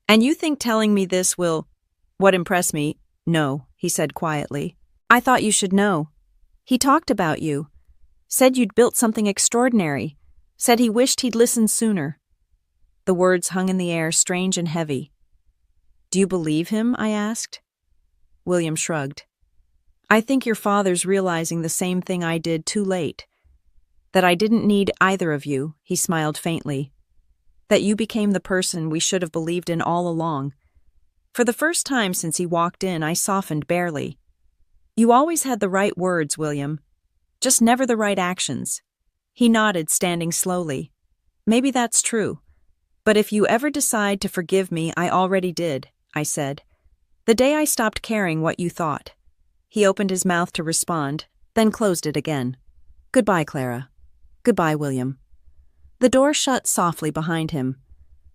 "And you think telling me this will..." "What impressed me?" "No," he said quietly. "I thought you should know. He talked about you. Said you'd built something extraordinary. Said he wished he'd listened sooner." The words hung in the air, strange and heavy. "Do you believe him?" I asked. William shrugged. "I think your father's realizing the same thing I did too late. That I didn't need either of you," he smiled faintly. "That you became the person we should have believed in all along." For the first time since he walked in, I softened barely. "You always had the right words, William. Just never the right actions." He nodded, standing slowly. "Maybe that's true. But if you ever decide to forgive me, I already did," I said. "The day I stopped caring what you thought." He opened his mouth to respond, then closed it again. "Goodbye, Clara. Goodbye, William." The door shut softly behind him.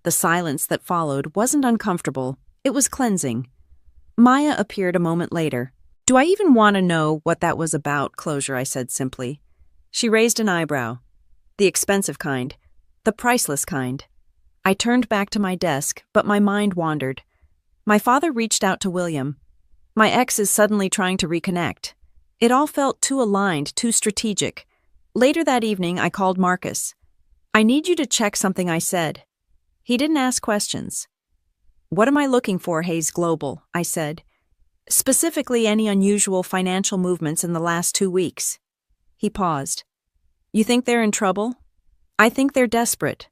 The silence that followed wasn't uncomfortable, it was cleansing. Maya appeared a moment later. "Do I even want to know what that was about, Closure?" I said simply. She raised an eyebrow. "The expensive kind. The priceless kind." I turned back to my desk, but my mind wandered. My father reached out to William. My ex is suddenly trying to reconnect. It all felt too aligned, too strategic. Later that evening, I called Marcus. "I need you to check something I said." He didn't ask questions. "What am I looking for, Hayes Global?" I said. "Specifically, any unusual financial movements in the last 2 weeks." He paused. "You think they're in trouble?" "I think they're desperate."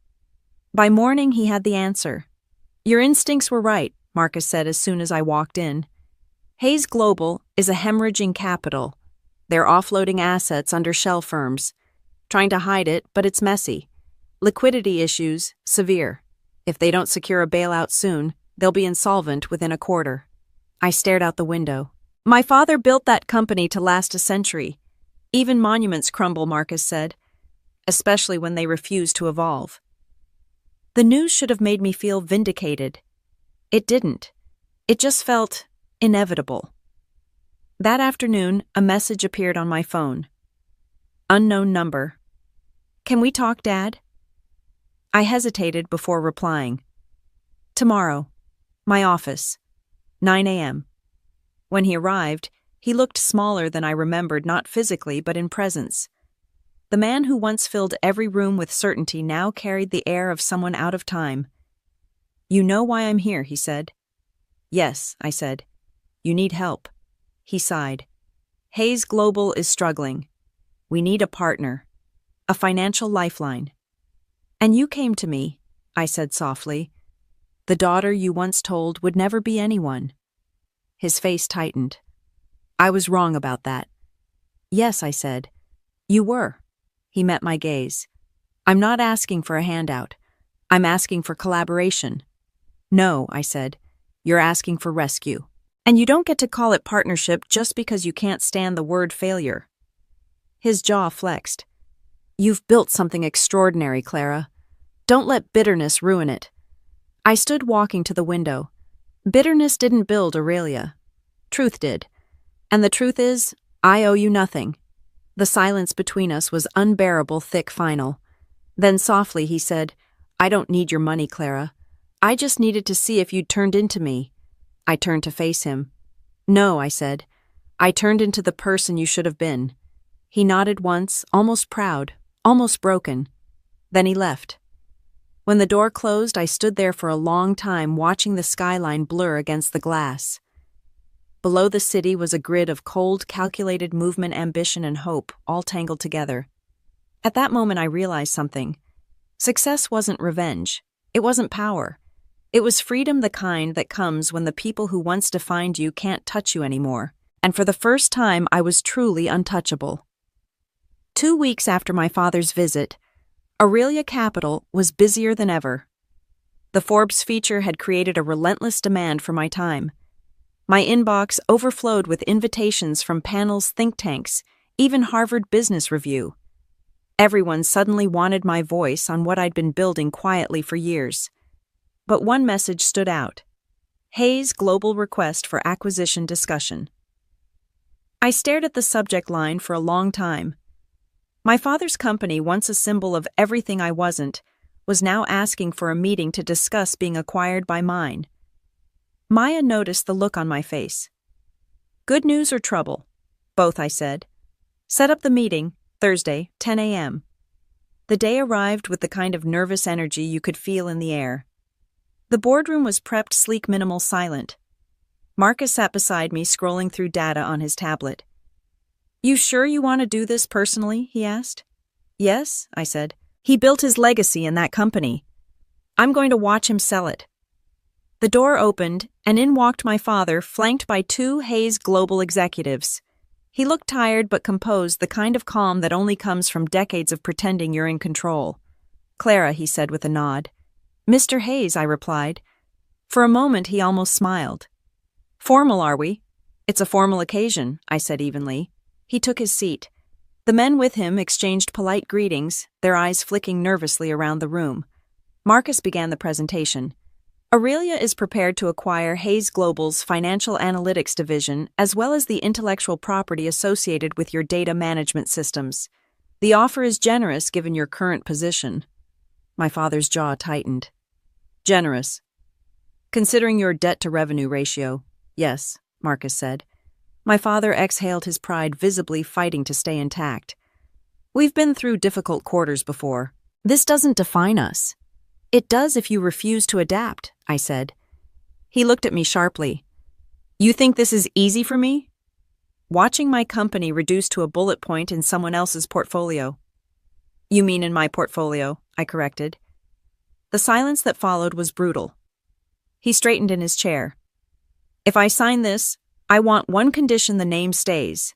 By morning, he had the answer. Your instincts were right, Marcus said as soon as I walked in. Hayes Global is a hemorrhaging capital. They're offloading assets under shell firms. Trying to hide it, but it's messy. Liquidity issues, severe. If they don't secure a bailout soon, they'll be insolvent within a quarter. I stared out the window. My father built that company to last a century. Even monuments crumble, Marcus said, especially when they refuse to evolve. The news should have made me feel vindicated. It didn't. It just felt inevitable. That afternoon, a message appeared on my phone. Unknown number. Can we talk, Dad? I hesitated before replying. Tomorrow. My office. 9 a.m. When he arrived, he looked smaller than I remembered, not physically but in presence. The man who once filled every room with certainty now carried the air of someone out of time. You know why I'm here, he said. Yes, I said. You need help. He sighed. Hayes Global is struggling. We need a partner. A financial lifeline. And you came to me, I said softly. The daughter you once told would never be anyone. His face tightened. I was wrong about that. Yes, I said. You were. He met my gaze. I'm not asking for a handout. I'm asking for collaboration. No, I said. You're asking for rescue. And you don't get to call it partnership just because you can't stand the word failure. His jaw flexed. You've built something extraordinary, Clara. Don't let bitterness ruin it. I stood walking to the window. Bitterness didn't build Aurelia. Truth did. And the truth is, I owe you nothing. The silence between us was unbearable, thick, final. Then softly he said, I don't need your money, Clara. I just needed to see if you'd turned into me. I turned to face him. No, I said. I turned into the person you should have been. He nodded once, almost proud, almost broken. Then he left. When the door closed, I stood there for a long time watching the skyline blur against the glass. Below the city was a grid of cold, calculated movement, ambition, and hope, all tangled together. At that moment, I realized something. Success wasn't revenge. It wasn't power. It was freedom, the kind that comes when the people who once defined you can't touch you anymore. And for the first time, I was truly untouchable. 2 weeks after my father's visit, Aurelia Capital was busier than ever. The Forbes feature had created a relentless demand for my time. My inbox overflowed with invitations from panels, think tanks, even Harvard Business Review. Everyone suddenly wanted my voice on what I'd been building quietly for years. But one message stood out. Hayes Global request for acquisition discussion. I stared at the subject line for a long time. My father's company, once a symbol of everything I wasn't, was now asking for a meeting to discuss being acquired by mine. Maya noticed the look on my face. Good news or trouble? Both, I said. Set up the meeting, Thursday, 10 a.m. The day arrived with the kind of nervous energy you could feel in the air. The boardroom was prepped, sleek, minimal, silent. Marcus sat beside me, scrolling through data on his tablet. You sure you want to do this personally? He asked. Yes, I said. He built his legacy in that company. I'm going to watch him sell it. The door opened, and in walked my father, flanked by 2 Hayes Global executives. He looked tired but composed, the kind of calm that only comes from decades of pretending you're in control. Clara, he said with a nod. Mr. Hayes, I replied. For a moment, he almost smiled. Formal, are we? It's a formal occasion, I said evenly. He took his seat. The men with him exchanged polite greetings, their eyes flicking nervously around the room. Marcus began the presentation. Aurelia is prepared to acquire Hayes Global's financial analytics division as well as the intellectual property associated with your data management systems. The offer is generous given your current position. My father's jaw tightened. Generous. Considering your debt-to-revenue ratio, yes, Marcus said. My father exhaled his pride, visibly fighting to stay intact. We've been through difficult quarters before. This doesn't define us. It does if you refuse to adapt, I said. He looked at me sharply. You think this is easy for me? Watching my company reduced to a bullet point in someone else's portfolio. You mean in my portfolio, I corrected. The The silence that followed was brutal. He straightened in his chair. If I sign this, I want one condition: the name stays.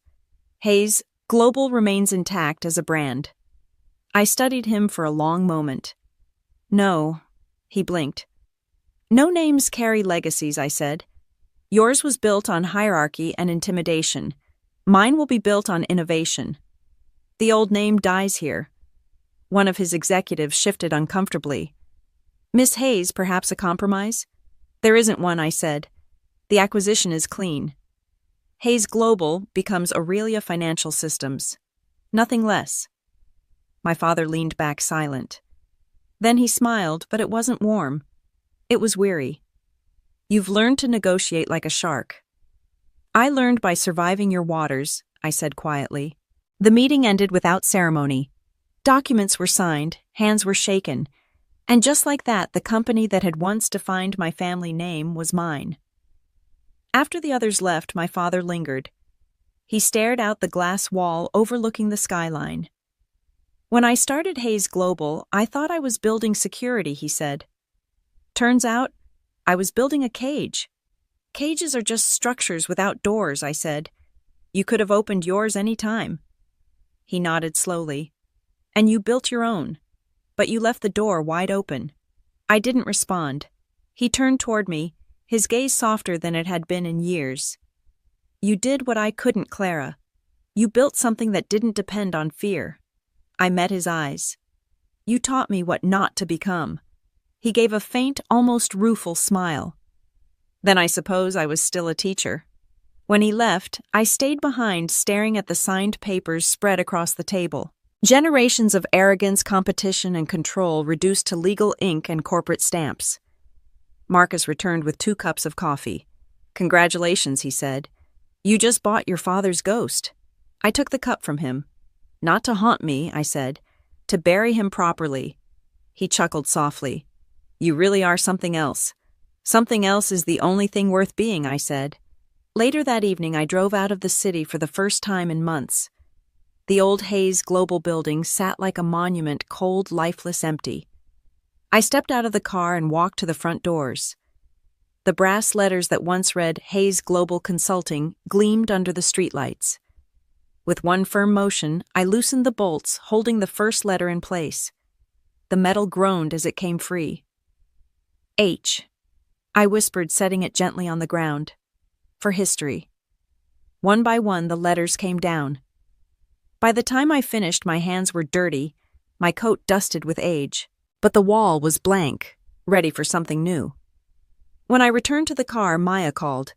Hayes Global remains intact as a brand. I studied him for a long moment. No, he blinked. No names carry legacies, I said. Yours was built on hierarchy and intimidation. Mine will be built on innovation. The old name dies here. One of his executives shifted uncomfortably. Miss Hayes, perhaps a compromise? There isn't one, I said. The acquisition is clean. Hayes Global becomes Aurelia Financial Systems. Nothing less. My father leaned back silent. Then he smiled, but it wasn't warm. It was weary. You've learned to negotiate like a shark. I learned by surviving your waters, I said quietly. The meeting ended without ceremony. Documents were signed, hands were shaken, and just like that, the company that had once defined my family name was mine. After the others left, my father lingered. He stared out the glass wall overlooking the skyline. When I started Hayes Global, I thought I was building security, he said. Turns out, I was building a cage. Cages are just structures without doors, I said. You could have opened yours any time. He nodded slowly. And you built your own, but you left the door wide open. I didn't respond. He turned toward me, his gaze softer than it had been in years. You did what I couldn't, Clara. You built something that didn't depend on fear. I met his eyes. You taught me what not to become. He gave a faint, almost rueful smile. Then I suppose I was still a teacher. When he left, I stayed behind staring at the signed papers spread across the table. Generations of arrogance, competition, and control reduced to legal ink and corporate stamps. Marcus returned with 2 cups of coffee. Congratulations, he said. You just bought your father's ghost. I took the cup from him. Not to haunt me, I said. To bury him properly. He chuckled softly. You really are something else. Something else is the only thing worth being, I said. Later that evening, I drove out of the city for the first time in months. The old Hayes Global building sat like a monument, cold, lifeless, empty. I stepped out of the car and walked to the front doors. The brass letters that once read Hayes Global Consulting gleamed under the streetlights. With one firm motion, I loosened the bolts, holding the first letter in place. The metal groaned as it came free. H. I whispered, setting it gently on the ground. For history. One by one, the letters came down. By the time I finished, my hands were dirty, my coat dusted with age, but the wall was blank, ready for something new. When I returned to the car, Maya called.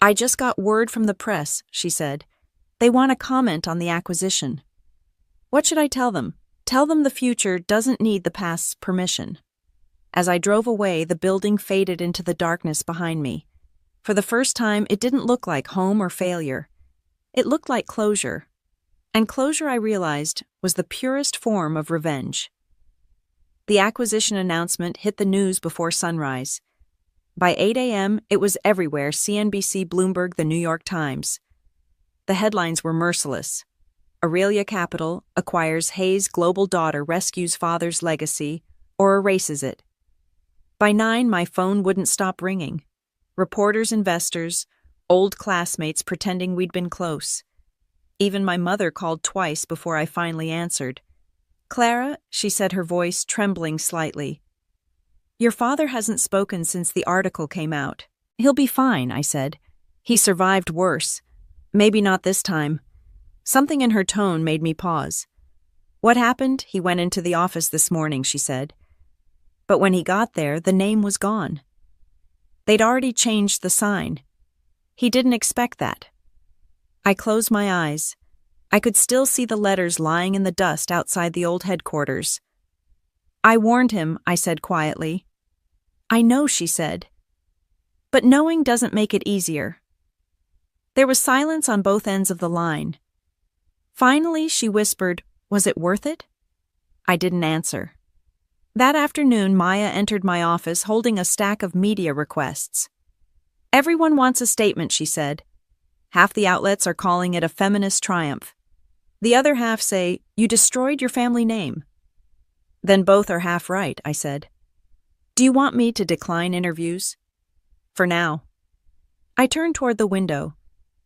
I just got word from the press, she said. They want a comment on the acquisition. What should I tell them? Tell them the future doesn't need the past's permission. As I drove away, the building faded into the darkness behind me. For the first time, it didn't look like home or failure. It looked like closure. And closure, I realized, was the purest form of revenge. The acquisition announcement hit the news before sunrise. By 8 a.m., it was everywhere: CNBC, Bloomberg, the New York Times. The headlines were merciless. Aurelia Capital acquires Hayes Global, daughter rescues father's legacy or erases it. By 9, my phone wouldn't stop ringing. Reporters, investors, old classmates pretending we'd been close. Even my mother called twice before I finally answered. Clara, she said, her voice trembling slightly. Your father hasn't spoken since the article came out. He'll be fine, I said. He survived worse. Maybe not this time. Something in her tone made me pause. What happened? He went into the office this morning, she said. But when he got there, the name was gone. They'd already changed the sign. He didn't expect that. I closed my eyes. I could still see the letters lying in the dust outside the old headquarters. I warned him, I said quietly. I know, she said. But knowing doesn't make it easier. There was silence on both ends of the line. Finally, she whispered, was it worth it? I didn't answer. That afternoon, Maya entered my office holding a stack of media requests. Everyone wants a statement, she said. Half the outlets are calling it a feminist triumph. The other half say, you destroyed your family name. Then both are half right, I said. Do you want me to decline interviews? For now. I turned toward the window.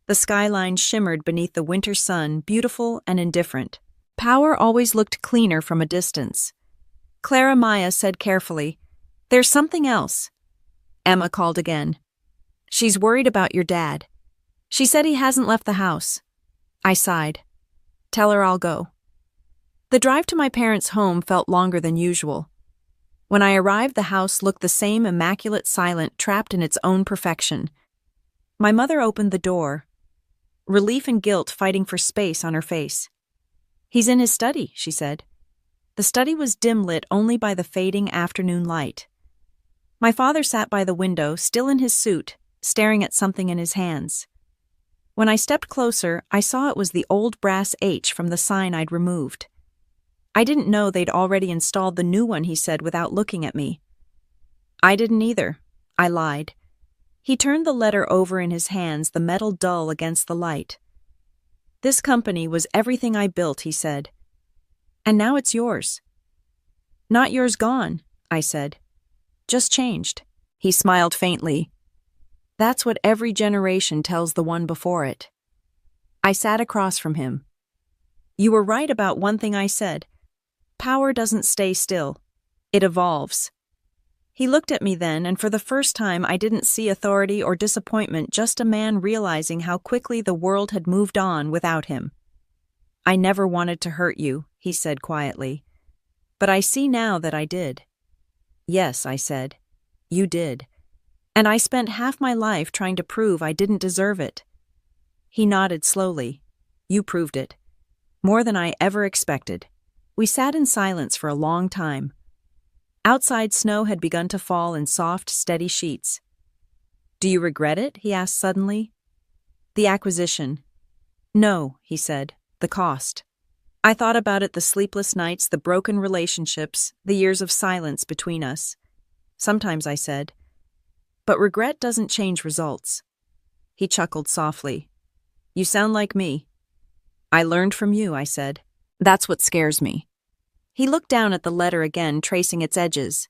The skyline shimmered beneath the winter sun, beautiful and indifferent. Power always looked cleaner from a distance. Clara Maya said carefully, "There's something else." Emma called again. "She's worried about your dad. She said he hasn't left the house." I sighed. "Tell her I'll go." The drive to my parents' home felt longer than usual. When I arrived, the house looked the same immaculate silent, trapped in its own perfection. My mother opened the door, relief and guilt fighting for space on her face. "He's in his study," she said. The study was dim-lit only by the fading afternoon light. My father sat by the window, still in his suit, staring at something in his hands. When I stepped closer, I saw it was the old brass H from the sign I'd removed. I didn't know they'd already installed the new one, he said without looking at me. I didn't either. I lied. He turned the letter over in his hands, the metal dull against the light. "This company was everything I built," he said. "And now it's yours." "Not yours gone," I said. "Just changed." He smiled faintly. "That's what every generation tells the one before it." I sat across from him. "You were right about one thing I said. Power doesn't stay still. It evolves." He looked at me then, and for the first time I didn't see authority or disappointment, just a man realizing how quickly the world had moved on without him. "I never wanted to hurt you," he said quietly. "But I see now that I did." "Yes," I said. "You did. And I spent half my life trying to prove I didn't deserve it." He nodded slowly. "You proved it. More than I ever expected." We sat in silence for a long time. Outside, snow had begun to fall in soft, steady sheets. "Do you regret it?" he asked suddenly. "The acquisition." "No," he said. "The cost." I thought about it, the sleepless nights, the broken relationships, the years of silence between us. Sometimes I said, "But regret doesn't change results." He chuckled softly. "You sound like me." "I learned from you," I said. "That's what scares me." He looked down at the letter again, tracing its edges.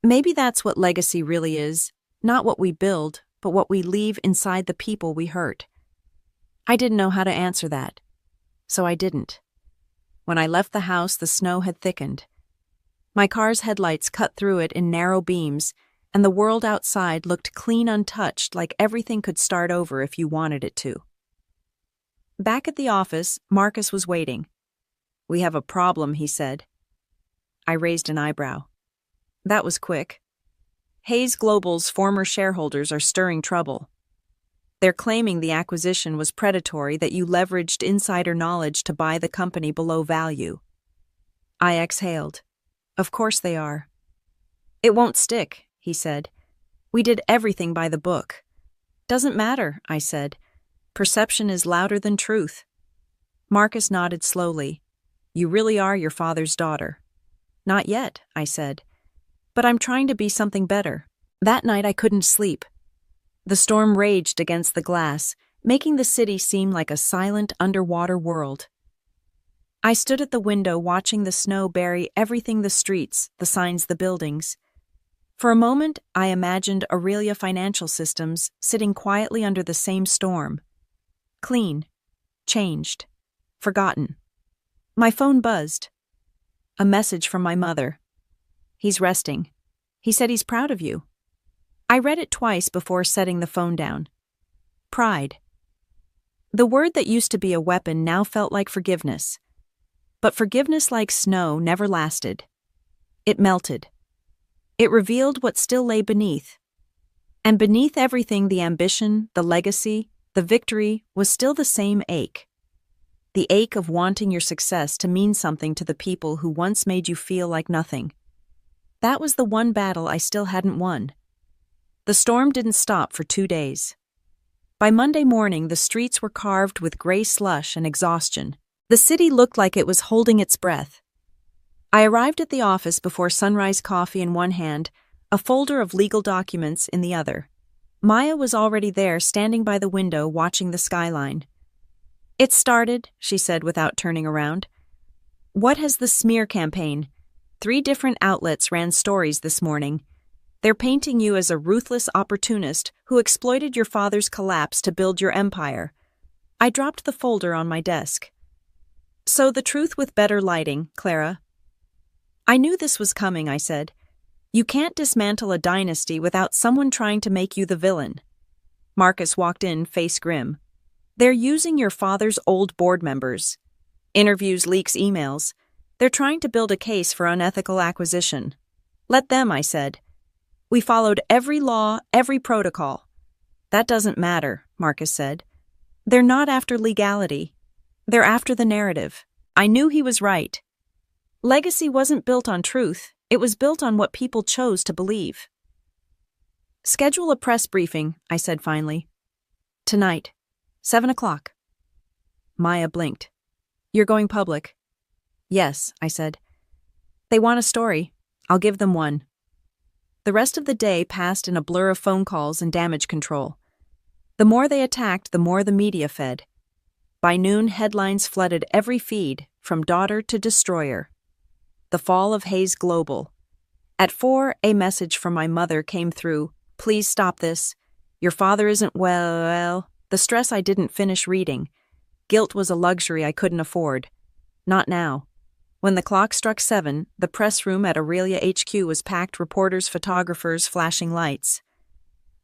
"Maybe that's what legacy really is, not what we build, but what we leave inside the people we hurt." I didn't know how to answer that, so I didn't. When I left the house, the snow had thickened. My car's headlights cut through it in narrow beams, and the world outside looked clean untouched, like everything could start over if you wanted it to. Back at the office, Marcus was waiting. "We have a problem," he said. I raised an eyebrow. That was quick. Hayes Global's former shareholders are stirring trouble. They're claiming the acquisition was predatory, that you leveraged insider knowledge to buy the company below value. I exhaled. Of course they are. "It won't stick," he said. "We did everything by the book." "Doesn't matter," I said. "Perception is louder than truth." Marcus nodded slowly. "You really are your father's daughter." "Not yet," I said. "But I'm trying to be something better." That night I couldn't sleep. The storm raged against the glass, making the city seem like a silent underwater world. I stood at the window watching the snow bury everything, the streets, the signs, the buildings. For a moment, I imagined Aurelia Financial Systems sitting quietly under the same storm. Clean, changed, forgotten. My phone buzzed. A message from my mother. "He's resting. He said he's proud of you." I read it twice before setting the phone down. Pride. The word that used to be a weapon now felt like forgiveness. But forgiveness, like snow, never lasted. It melted. It revealed what still lay beneath. And beneath everything, the ambition, the legacy, the victory, was still the same ache. The ache of wanting your success to mean something to the people who once made you feel like nothing. That was the one battle I still hadn't won. The storm didn't stop for 2 days. By Monday morning, the streets were carved with gray slush and exhaustion. The city looked like it was holding its breath. I arrived at the office before sunrise, coffee in one hand, a folder of legal documents in the other. Maya was already there, standing by the window, watching the skyline. "It started," she said without turning around. "What has the smear campaign?" 3 different outlets ran stories this morning. They're painting you as a ruthless opportunist who exploited your father's collapse to build your empire. I dropped the folder on my desk. So the truth with better lighting, Clara. I knew this was coming, I said. You can't dismantle a dynasty without someone trying to make you the villain. Marcus walked in, face grim. They're using your father's old board members. Interviews, leaks, emails. They're trying to build a case for unethical acquisition. Let them, I said. We followed every law, every protocol. That doesn't matter, Marcus said. They're not after legality. They're after the narrative. I knew he was right. Legacy wasn't built on truth. It was built on what people chose to believe. Schedule a press briefing, I said finally. Tonight, 7 o'clock. Maya blinked. You're going public? Yes, I said. They want a story. I'll give them one. The rest of the day passed in a blur of phone calls and damage control. The more they attacked, the more the media fed. By noon, headlines flooded every feed, from daughter to destroyer. The fall of Hayes Global. At 4, a message from my mother came through. Please stop this. Your father isn't well. The stress I didn't finish reading. Guilt was a luxury I couldn't afford. Not now. When the clock struck 7, the press room at Aurelia HQ was packed, reporters, photographers, flashing lights.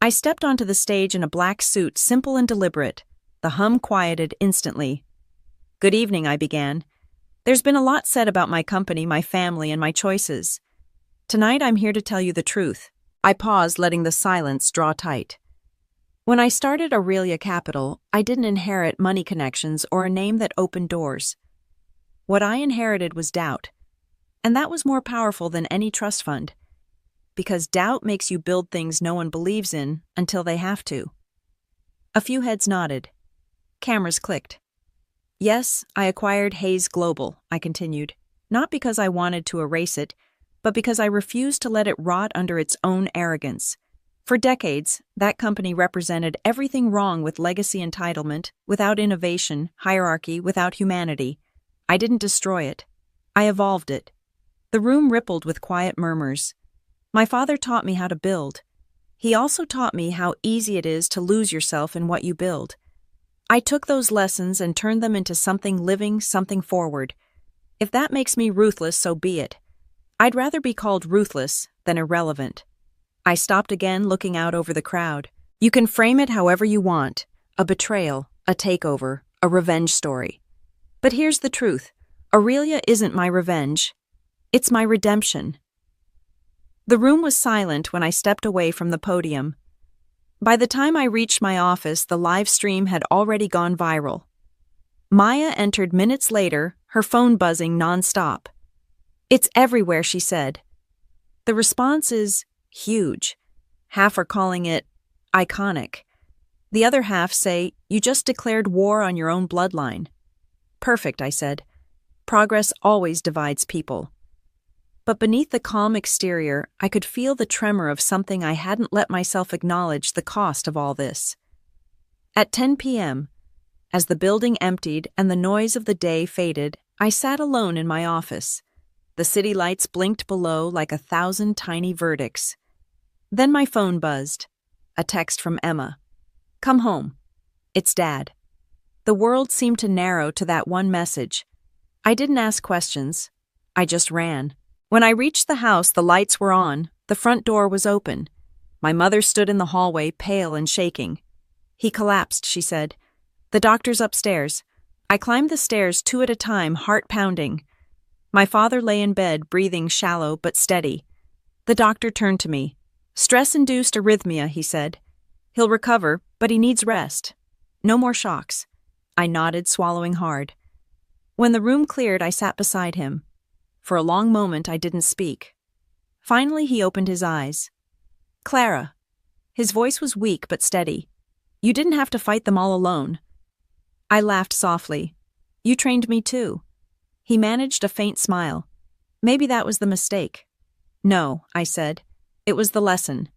I stepped onto the stage in a black suit, simple and deliberate. The hum quieted instantly. Good evening, I began. There's been a lot said about my company, my family, and my choices. Tonight I'm here to tell you the truth. I paused, letting the silence draw tight. When I started Aurelia Capital, I didn't inherit money connections or a name that opened doors. What I inherited was doubt. And that was more powerful than any trust fund. Because doubt makes you build things no one believes in until they have to. A few heads nodded. Cameras clicked. Yes, I acquired Hayes Global, I continued, not because I wanted to erase it, but because I refused to let it rot under its own arrogance. For decades, that company represented everything wrong with legacy entitlement, without innovation, hierarchy, without humanity. I didn't destroy it. I evolved it. The room rippled with quiet murmurs. My father taught me how to build. He also taught me how easy it is to lose yourself in what you build. I took those lessons and turned them into something living, something forward. If that makes me ruthless, so be it. I'd rather be called ruthless than irrelevant. I stopped again, looking out over the crowd. You can frame it however you want. A betrayal, a takeover, a revenge story. But here's the truth. Aurelia isn't my revenge. It's my redemption. The room was silent when I stepped away from the podium. By the time I reached my office, the live stream had already gone viral. Maya entered minutes later, her phone buzzing nonstop. It's everywhere, she said. The response is huge. Half are calling it iconic. The other half say, you just declared war on your own bloodline. Perfect, I said. Progress always divides people. But beneath the calm exterior, I could feel the tremor of something I hadn't let myself acknowledge the cost of all this. At 10 p.m., as the building emptied and the noise of the day faded, I sat alone in my office. The city lights blinked below like 1,000 tiny verdicts. Then my phone buzzed. A text from Emma. Come home. It's Dad. The world seemed to narrow to that one message. I didn't ask questions. I just ran. When I reached the house, the lights were on. The front door was open. My mother stood in the hallway, pale and shaking. He collapsed, she said. The doctor's upstairs. I climbed the stairs 2 at a time, heart pounding. My father lay in bed, breathing shallow but steady. The doctor turned to me. Stress-induced arrhythmia, he said. He'll recover, but he needs rest. No more shocks. I nodded, swallowing hard. When the room cleared, I sat beside him. For a long moment, I didn't speak. Finally, he opened his eyes. Clara. His voice was weak but steady. You didn't have to fight them all alone. I laughed softly. You trained me too. He managed a faint smile. Maybe that was the mistake. No, I said. It was the lesson.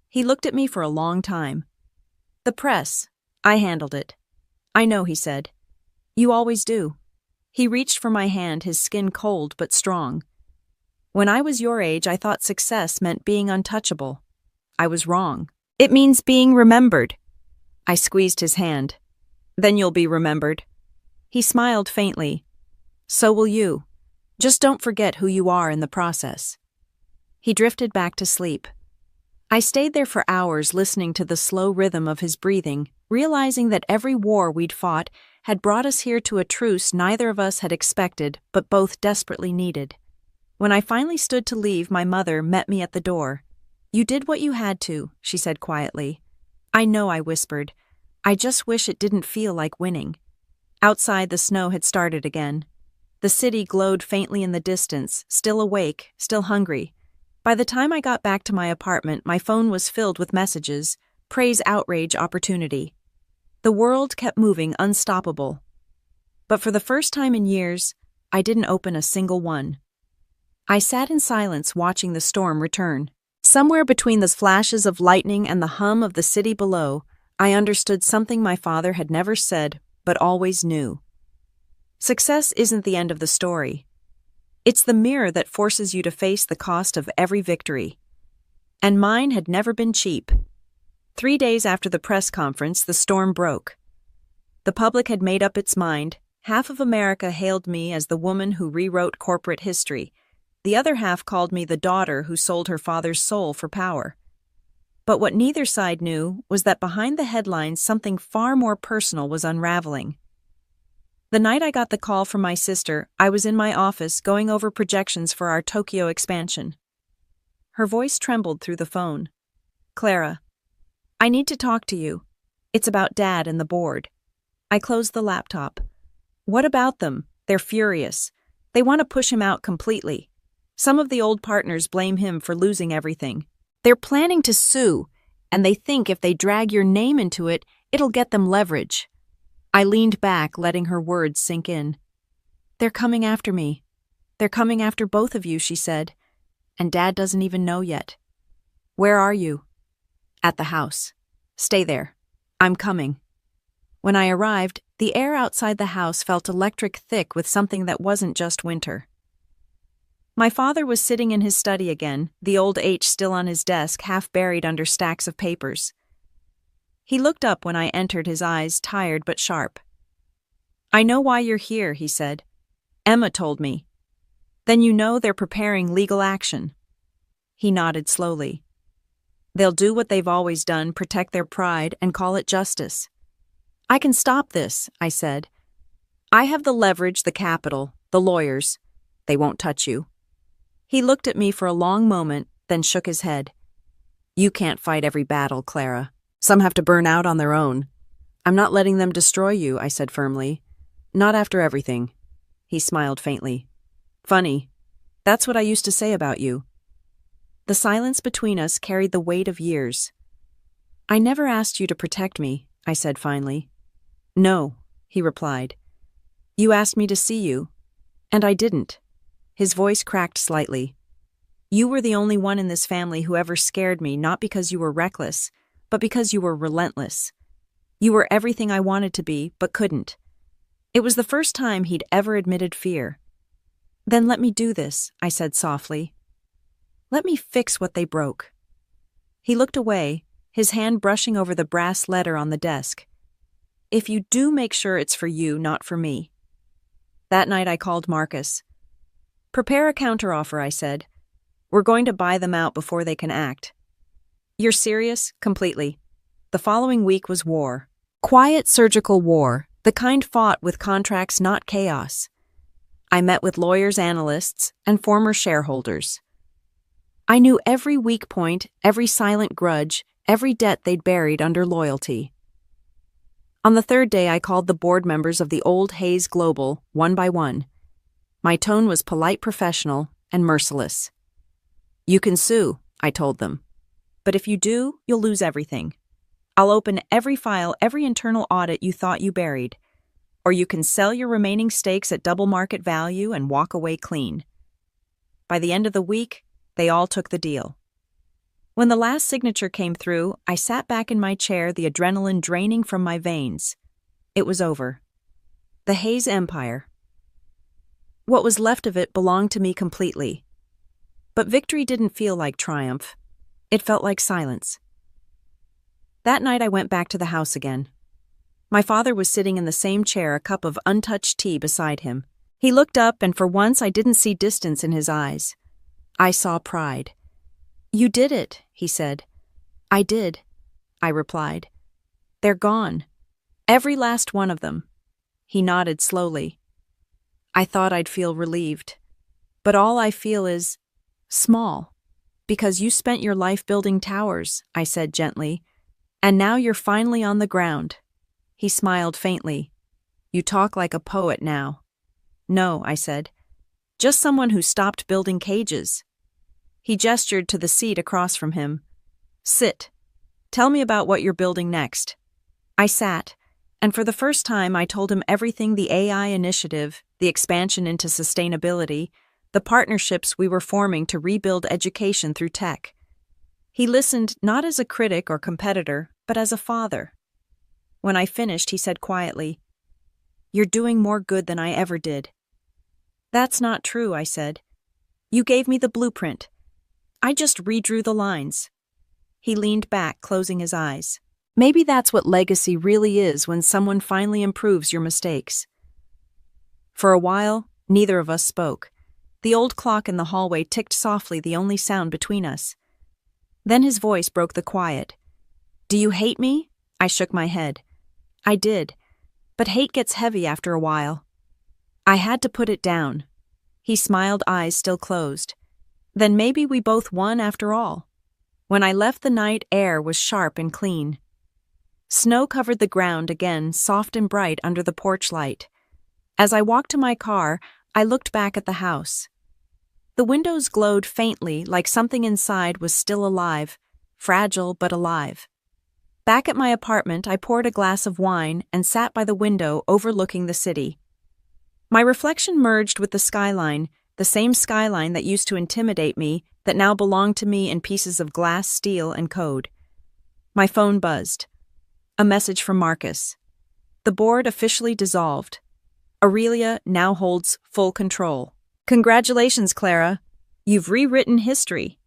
He looked at me for a long time. The press. I handled it. I know, he said. You always do. He reached for my hand, his skin cold but strong. When I was your age, I thought success meant being untouchable. I was wrong. It means being remembered. I squeezed his hand. Then you'll be remembered. He smiled faintly. So will you. Just don't forget who you are in the process. He drifted back to sleep. I stayed there for hours listening to the slow rhythm of his breathing, realizing that every war we'd fought had brought us here to a truce neither of us had expected but both desperately needed. When I finally stood to leave, my mother met me at the door. "You did what you had to," she said quietly. "I know," I whispered. "I just wish it didn't feel like winning." Outside, the snow had started again. The city glowed faintly in the distance, still awake, still hungry. By the time I got back to my apartment, my phone was filled with messages: praise, outrage, opportunity. The world kept moving, unstoppable. But for the first time in years, I didn't open a single one. I sat in silence watching the storm return. Somewhere between the flashes of lightning and the hum of the city below, I understood something my father had never said, but always knew. Success isn't the end of the story. It's the mirror that forces you to face the cost of every victory. And mine had never been cheap. 3 days after the press conference, the storm broke. The public had made up its mind. Half of America hailed me as the woman who rewrote corporate history. The other half called me the daughter who sold her father's soul for power. But what neither side knew was that behind the headlines something far more personal was unraveling. The night I got the call from my sister, I was in my office going over projections for our Tokyo expansion. Her voice trembled through the phone. "Clara, I need to talk to you. It's about Dad and the board." I closed the laptop. "What about them? They're furious. They want to push him out completely. Some of the old partners blame him for losing everything. They're planning to sue, and they think if they drag your name into it, it'll get them leverage." I leaned back, letting her words sink in. "They're coming after me. They're coming after both of you," she said. "And Dad doesn't even know yet." "Where are you?" "At the house. Stay there. I'm coming." When I arrived, the air outside the house felt electric thick with something that wasn't just winter. My father was sitting in his study again, the old H still on his desk, half buried under stacks of papers. He looked up when I entered, his eyes tired but sharp. "I know why you're here," he said. "Emma told me." "Then you know they're preparing legal action." He nodded slowly. "They'll do what they've always done, protect their pride, and call it justice." "I can stop this," I said. "I have the leverage, the capital, the lawyers. They won't touch you." He looked at me for a long moment, then shook his head. "You can't fight every battle, Clara. Some have to burn out on their own." "I'm not letting them destroy you," I said firmly. "Not after everything." He smiled faintly. "Funny. That's what I used to say about you." The silence between us carried the weight of years. "I never asked you to protect me," I said finally. "No," he replied. "You asked me to see you, and I didn't." His voice cracked slightly. "You were the only one in this family who ever scared me, not because you were reckless, but because you were relentless. You were everything I wanted to be, but couldn't." It was the first time he'd ever admitted fear. "Then let me do this," I said softly. "Let me fix what they broke." He looked away, his hand brushing over the brass letter on the desk. "If you do, make sure it's for you, not for me." That night I called Marcus. "Prepare a counteroffer," I said. "We're going to buy them out before they can act." "You're serious?" "Completely." The following week was war. Quiet surgical war, the kind fought with contracts, not chaos. I met with lawyers, analysts, and former shareholders. I knew every weak point, every silent grudge, every debt they'd buried under loyalty. On the third day, I called the board members of the old Hayes Global, one by one. My tone was polite, professional, and merciless. "You can sue," I told them. "But if you do, you'll lose everything. I'll open every file, every internal audit you thought you buried. Or you can sell your remaining stakes at double market value and walk away clean." By the end of the week, they all took the deal. When the last signature came through, I sat back in my chair, the adrenaline draining from my veins. It was over. The Hayes Empire. What was left of it belonged to me completely. But victory didn't feel like triumph. It felt like silence. That night I went back to the house again. My father was sitting in the same chair, a cup of untouched tea beside him. He looked up, and for once I didn't see distance in his eyes. I saw pride. "You did it," he said. "I did," I replied. "They're gone. Every last one of them." He nodded slowly. I thought I'd feel relieved. But all I feel is small. "Because you spent your life building towers," I said gently, "and now you're finally on the ground." He smiled faintly. "You talk like a poet now." "No," I said. "Just someone who stopped building cages." He gestured to the seat across from him. "Sit. Tell me about what you're building next." I sat, and for the first time I told him everything: the AI initiative, the expansion into sustainability, the partnerships we were forming to rebuild education through tech. He listened not as a critic or competitor, but as a father. When I finished, he said quietly, "You're doing more good than I ever did." "That's not true," I said. "You gave me the blueprint. I just redrew the lines." He leaned back, closing his eyes. Maybe that's what legacy really is, when someone finally improves your mistakes. For a while, neither of us spoke. The old clock in the hallway ticked softly, the only sound between us. Then his voice broke the quiet. "Do you hate me?" I shook my head. I did, but hate gets heavy after a while. I had to put it down. He smiled, eyes still closed. Then maybe we both won after all. When I left, the night air was sharp and clean. Snow covered the ground again, soft and bright under the porch light. As I walked to my car, I looked back at the house. The windows glowed faintly, like something inside was still alive, fragile but alive. Back at my apartment, I poured a glass of wine and sat by the window overlooking the city. My reflection merged with the skyline, the same skyline that used to intimidate me, that now belonged to me in pieces of glass, steel, and code. My phone buzzed. A message from Marcus. The board officially dissolved. Aurelia now holds full control. "Congratulations, Clara. You've rewritten history."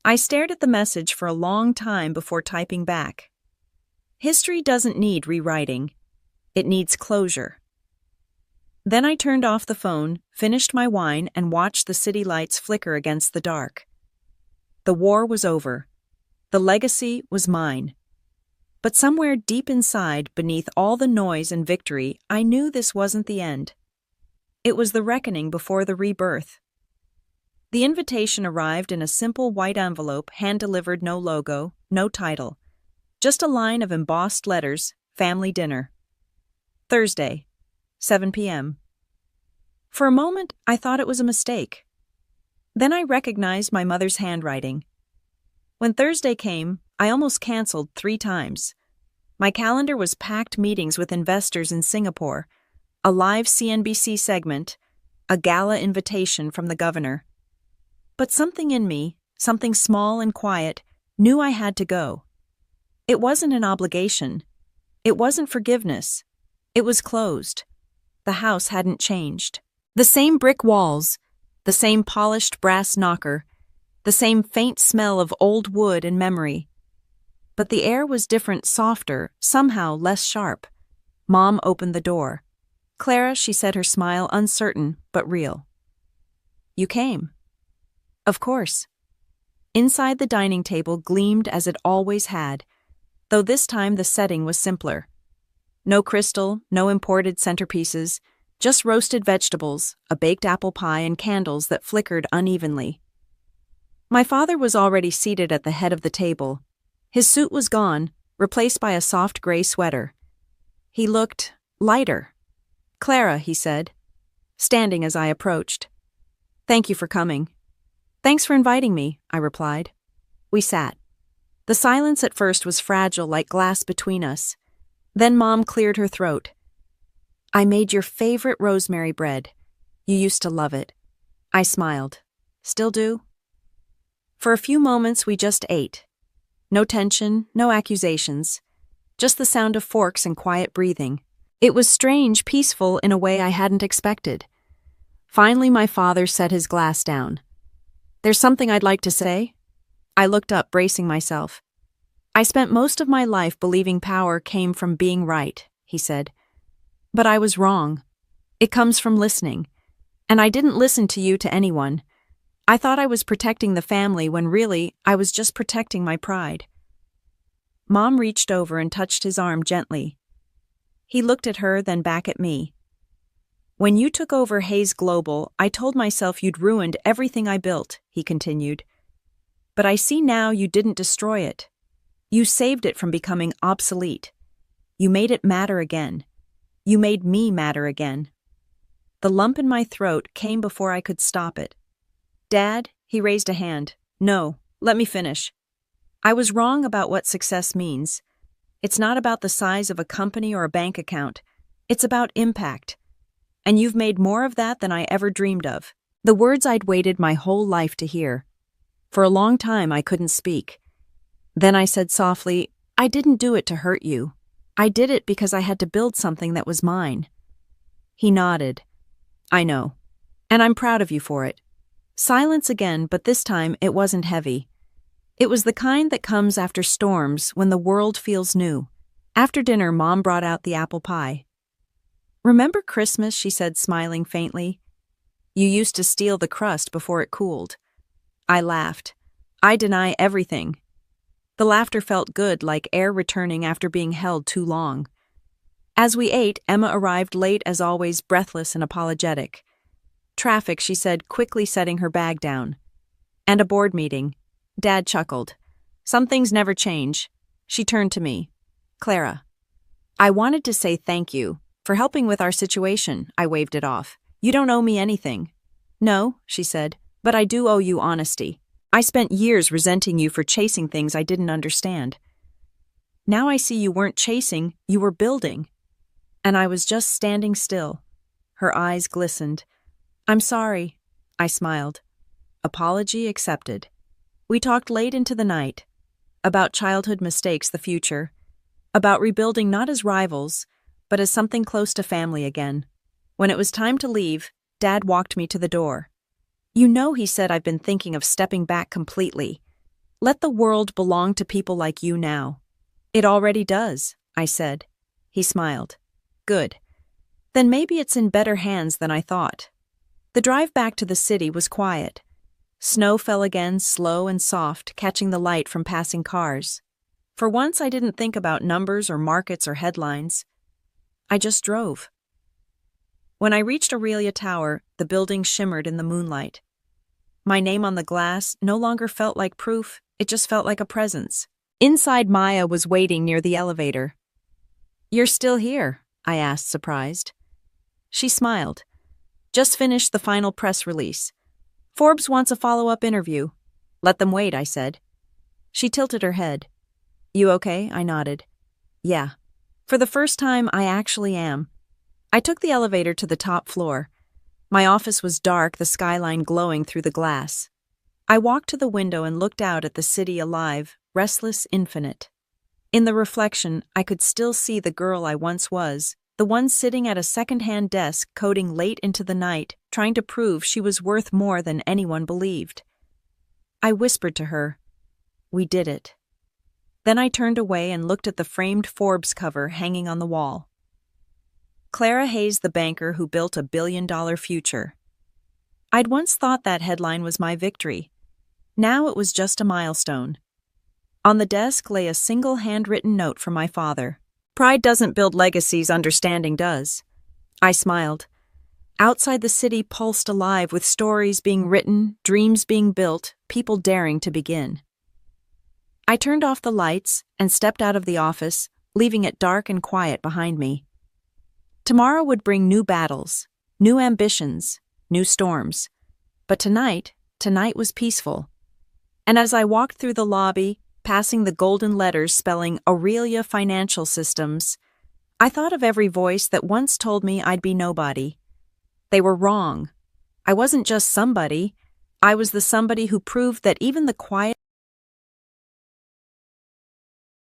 I stared at the message for a long time before typing back. History doesn't need rewriting. It needs closure. Then I turned off the phone, finished my wine, and watched the city lights flicker against the dark. The war was over. The legacy was mine. But somewhere deep inside, beneath all the noise and victory, I knew this wasn't the end. It was the reckoning before the rebirth. The invitation arrived in a simple white envelope, hand-delivered, no logo, no title. Just a line of embossed letters: family dinner. Thursday, 7 p.m. For a moment, I thought it was a mistake. Then I recognized my mother's handwriting. When Thursday came, I almost canceled 3 times. My calendar was packed: meetings with investors in Singapore, a live CNBC segment, a gala invitation from the governor. But something in me, something small and quiet, knew I had to go. It wasn't an obligation. It wasn't forgiveness. It was closed. The house hadn't changed. The same brick walls, the same polished brass knocker, the same faint smell of old wood and memory. But the air was different, softer, somehow less sharp. Mom opened the door. "Clara," she said, her smile uncertain but real. "You came." "Of course." Inside, the dining table gleamed as it always had, though this time the setting was simpler. No crystal, no imported centerpieces, just roasted vegetables, a baked apple pie, and candles that flickered unevenly. My father was already seated at the head of the table. His suit was gone, replaced by a soft gray sweater. He looked lighter. "Clara," he said, standing as I approached. "Thank you for coming." "Thanks for inviting me," I replied. We sat. The silence at first was fragile, like glass between us. Then Mom cleared her throat. "I made your favorite rosemary bread. You used to love it." I smiled. "Still do?" For a few moments we just ate. No tension, no accusations. Just the sound of forks and quiet breathing. It was strange, peaceful in a way I hadn't expected. Finally, my father set his glass down. There's something I'd like to say. I looked up, bracing myself. I spent most of my life believing power came from being right, he said. But I was wrong. It comes from listening. And I didn't listen to you to anyone. I thought I was protecting the family when really I was just protecting my pride. Mom reached over and touched his arm gently. He looked at her, then back at me. When you took over Hayes Global, I told myself you'd ruined everything I built, he continued. But I see now you didn't destroy it. You saved it from becoming obsolete. You made it matter again. You made me matter again. The lump in my throat came before I could stop it. Dad, he raised a hand. No, let me finish. I was wrong about what success means. It's not about the size of a company or a bank account. It's about impact. And you've made more of that than I ever dreamed of. The words I'd waited my whole life to hear. For a long time, I couldn't speak. Then I said softly, I didn't do it to hurt you. I did it because I had to build something that was mine. He nodded. I know. And I'm proud of you for it. Silence again, but this time it wasn't heavy. It was the kind that comes after storms when the world feels new. After dinner, Mom brought out the apple pie. Remember Christmas, she said, smiling faintly. You used to steal the crust before it cooled. I laughed. I deny everything. The laughter felt good, like air returning after being held too long. As we ate, Emma arrived late as always, breathless and apologetic. Traffic, she said, quickly setting her bag down. And a board meeting. Dad chuckled. Some things never change. She turned to me. Clara. I wanted to say thank you for helping with our situation. I waved it off. You don't owe me anything. No, she said, but I do owe you honesty. I spent years resenting you for chasing things I didn't understand. Now I see you weren't chasing, you were building. And I was just standing still. Her eyes glistened. I'm sorry, I smiled. Apology accepted. We talked late into the night. About childhood mistakes, the future. About rebuilding not as rivals, but as something close to family again. When it was time to leave, Dad walked me to the door. You know, he said, I've been thinking of stepping back completely. Let the world belong to people like you now. It already does, I said. He smiled. Good. Then maybe it's in better hands than I thought. The drive back to the city was quiet. Snow fell again, slow and soft, catching the light from passing cars. For once, I didn't think about numbers or markets or headlines. I just drove. When I reached Aurelia Tower, the building shimmered in the moonlight. My name on the glass no longer felt like proof, it just felt like a presence. Inside, Maya was waiting near the elevator. You're still here? I asked, surprised. She smiled. Just finished the final press release. Forbes wants a follow-up interview. Let them wait, I said. She tilted her head. You okay? I nodded. Yeah. For the first time, I actually am. I took the elevator to the top floor. My office was dark, the skyline glowing through the glass. I walked to the window and looked out at the city alive, restless, infinite. In the reflection, I could still see the girl I once was, the one sitting at a second-hand desk coding late into the night, trying to prove she was worth more than anyone believed. I whispered to her, "We did it." Then I turned away and looked at the framed Forbes cover hanging on the wall. Clara Hayes, the banker who built a billion-dollar future. I'd once thought that headline was my victory. Now it was just a milestone. On the desk lay a single handwritten note from my father. Pride doesn't build legacies, understanding does. I smiled. Outside the city pulsed alive with stories being written, dreams being built, people daring to begin. I turned off the lights and stepped out of the office, leaving it dark and quiet behind me. Tomorrow would bring new battles, new ambitions, new storms. But tonight was peaceful. And as I walked through the lobby, passing the golden letters spelling Aurelia Financial Systems, I thought of every voice that once told me I'd be nobody. They were wrong. I wasn't just somebody. I was the somebody who proved that even the quiet